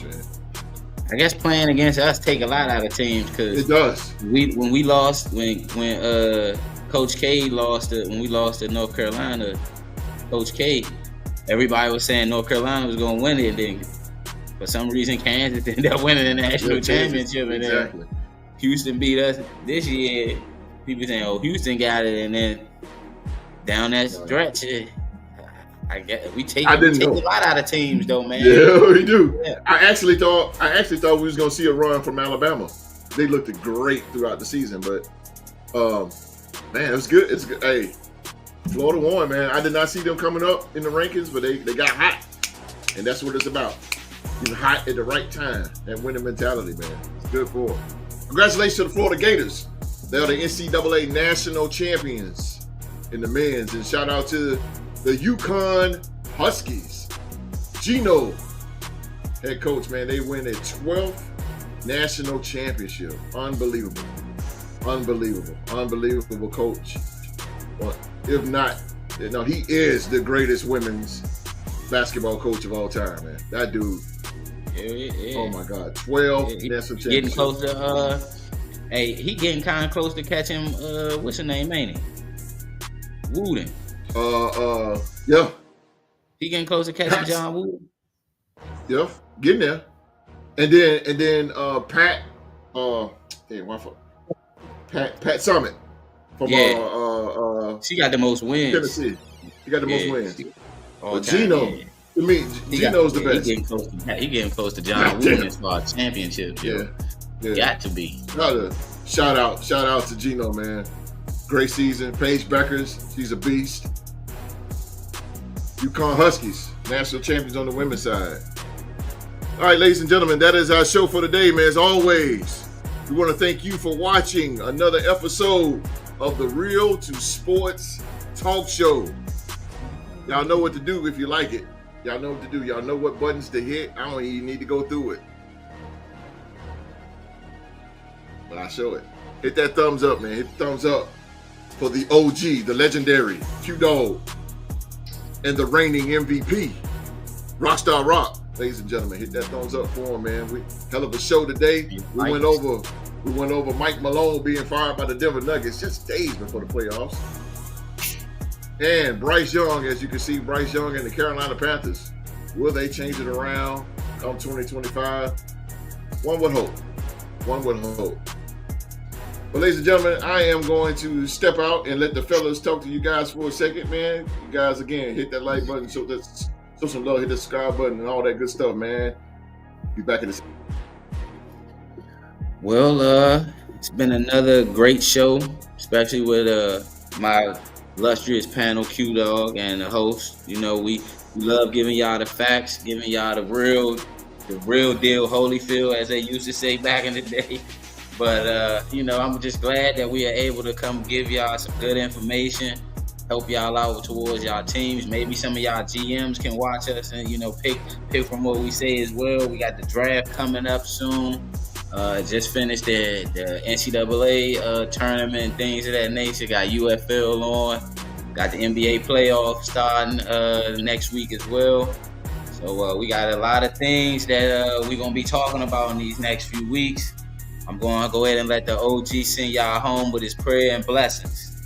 man. I guess playing against us take a lot out of teams because it does. When we lost, when Coach K lost when we lost to North Carolina, Coach K, everybody was saying North Carolina was going to win it. And then for some reason, Kansas ended up winning the national championship, and then Houston beat us this year. People saying, "Oh, Houston got it," and then down that stretch, I guess we take a lot out of teams, though, man. Yeah, we do. Yeah. I actually thought we was gonna see a run from Alabama. They looked great throughout the season, but man, it was good. It's good. Hey, Florida won, man. I did not see them coming up in the rankings, but they got hot, and that's what it's about. Getting hot at the right time. That winning mentality, man. It's good for them. Congratulations to the Florida Gators. They are the NCAA national champions in the men's. And shout out to the Yukon Huskies. Gino, head coach, man. They win their 12th national championship. Unbelievable coach. Well, if not, he is the greatest women's basketball coach of all time, man. That dude. Yeah. Oh my God, 12 national championships. Getting close to he getting kind of close to catching what's her name, ain't he? Wooden. Yeah. He getting close to catching John Wooden. Yeah, getting there. And then Pat Summit from she got the most wins. Tennessee. He got the most wins. But Gino. Yeah. To me, Gino's the best. He getting close to John Wooden as far as championships. Yeah. Got to be. Shout out to Gino, man. great season. Paige Beckers, she's a beast. UConn Huskies, national champions on the women's side. All right, ladies and gentlemen, that is our show for today, man. As always, we want to thank you for watching another episode of the Real to Sports Talk Show. Y'all know what to do if you like it. Y'all know what to do. Y'all know what buttons to hit. I don't even need to go through it. But I'll show it. Hit that thumbs up, man. Hit the thumbs up for the OG, the legendary Q-Dog, and the reigning MVP, Rockstar Rock. Ladies and gentlemen, hit that thumbs up for him, man. Hell of a show today. We went over Mike Malone being fired by the Denver Nuggets just days before the playoffs. And Bryce Young, as you can see, Bryce Young and the Carolina Panthers. Will they change it around come 2025? One would hope. One would hope. But ladies and gentlemen, I am going to step out and let the fellas talk to you guys for a second, man. You guys, again, hit that like button, show some love, hit the subscribe button and all that good stuff, man. Be back in the... Well, it's been another great show, especially with my illustrious panel, Q-Dog, and the host. You know, we love giving y'all the facts, giving y'all the real deal Holyfield, as they used to say back in the day. But, you know, I'm just glad that we are able to come give y'all some good information, help y'all out towards y'all teams. Maybe some of y'all GMs can watch us and, you know, pick from what we say as well. We got the draft coming up soon. Just finished the NCAA tournament and things of that nature. Got UFL on. Got the NBA playoff starting next week as well. So we got a lot of things that we're going to be talking about in these next few weeks. I'm going to go ahead and let the OG send y'all home with his prayer and blessings.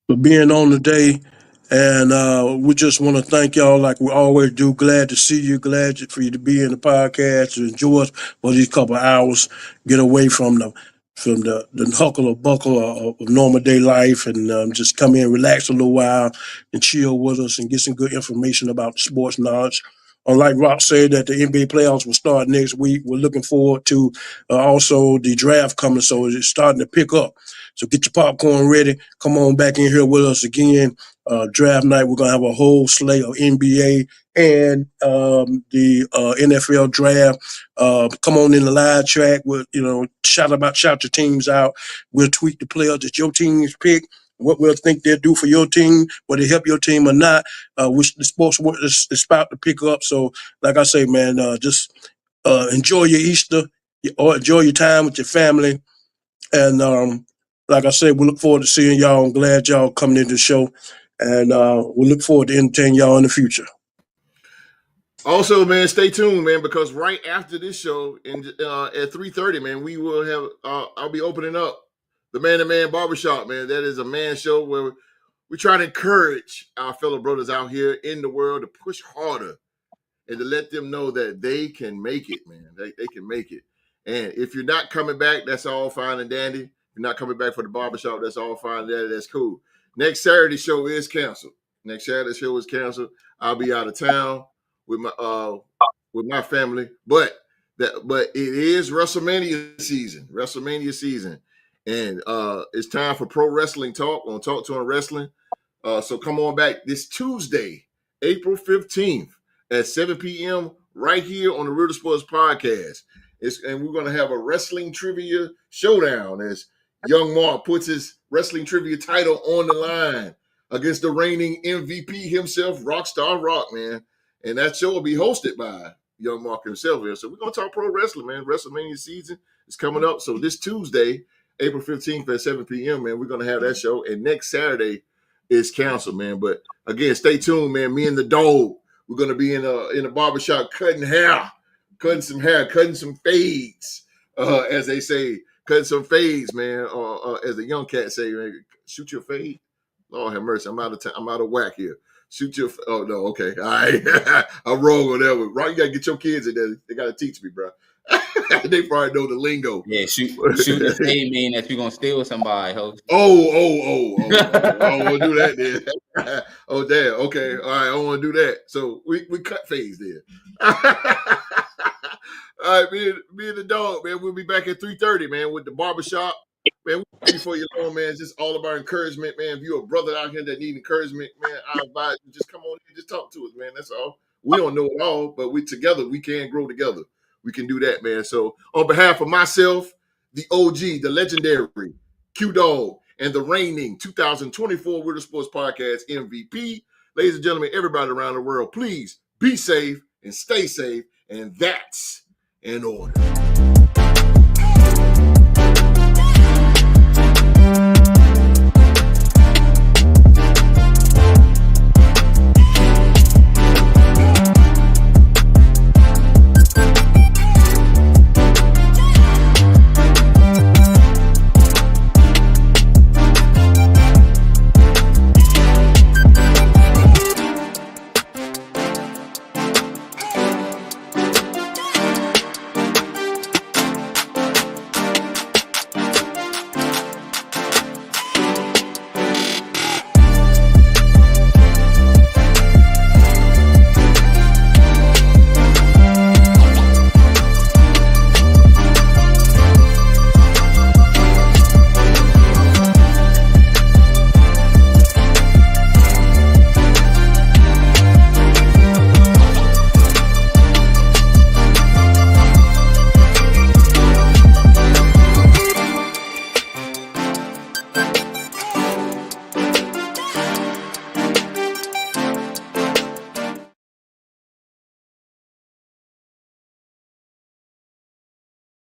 For being on today. And we just want to thank y'all like we always do. Glad to see you. Glad for you to be in the podcast to enjoy us for these couple of hours. Get away from the huckle or buckle of normal day life and just come in, relax a little while and chill with us and get some good information about the sports knowledge. Like Rock said, that the NBA playoffs will start next week. We're looking forward to also the draft coming, so it's starting to pick up. So get your popcorn ready. Come on back in here with us again. Draft night, we're going to have a whole slate of NBA and the NFL draft. Come on in the live track. We'll, shout your teams out. We'll tweet the players that your teams pick, what we'll think they'll do for your team, whether they help your team or not, which the sports world is about to pick up. So, like I say, man, just enjoy your Easter or enjoy your time with your family. And like I said, we look forward to seeing y'all. I'm glad y'all coming into the show. And we look forward to entertaining y'all in the future. Also, man, stay tuned, man, because right after this show at 3:30, man, we will have I'll be opening up the Man to Man Barbershop, man. That is a man show where we try to encourage our fellow brothers out here in the world to push harder and to let them know that they can make it, man. They can make it. And if you're not coming back, that's all fine and dandy. If you're not coming back for the barbershop, that's all fine and dandy. That's cool. Next Saturday show is canceled. I'll be out of town with my family, but it is WrestleMania season, and it's time for pro wrestling talk on Talk to Him Wrestling. So come on back this Tuesday, April 15th at 7 p.m. right here on the Real Sports Podcast. And we're going to have a wrestling trivia showdown as Young Mark puts his wrestling trivia title on the line against the reigning MVP himself, Rockstar Rock, man. And that show will be hosted by Young Mark himself here. So we're going to talk pro wrestling, man. WrestleMania season is coming up. So this Tuesday, April 15th at 7 p.m., man, we're going to have that show. And next Saturday is canceled, man. But again, stay tuned, man. Me and the dog, we're going to be in a barbershop cutting some fades, as they say. Cutting some fades, man, or as the young cat say, man, shoot your fade. Lord have mercy, I'm out of whack here. Oh no, okay, all right. I'm wrong on that one. Right, you gotta get your kids in there. They gotta teach me, bro. They probably know the lingo. Yeah, shoot and say mean that you're gonna steal somebody, host. I don't want to do that then. Oh, damn. Okay. All right. I don't want to do that. So we cut phase there. All right, me and the dog, man. We'll be back at 3:30, man, with the barbershop. Man, before you long, man, it's just all about encouragement, man. If you're a brother out here that need encouragement, man, I advise you just come on in and just talk to us, man. That's all. We don't know it all, but we together, we can grow together. We can do that, man. So on behalf of myself, the OG, the legendary Q Dog, and the reigning 2024 Winter Sports Podcast MVP, ladies and gentlemen, everybody around the world, please be safe and stay safe. And that's in order.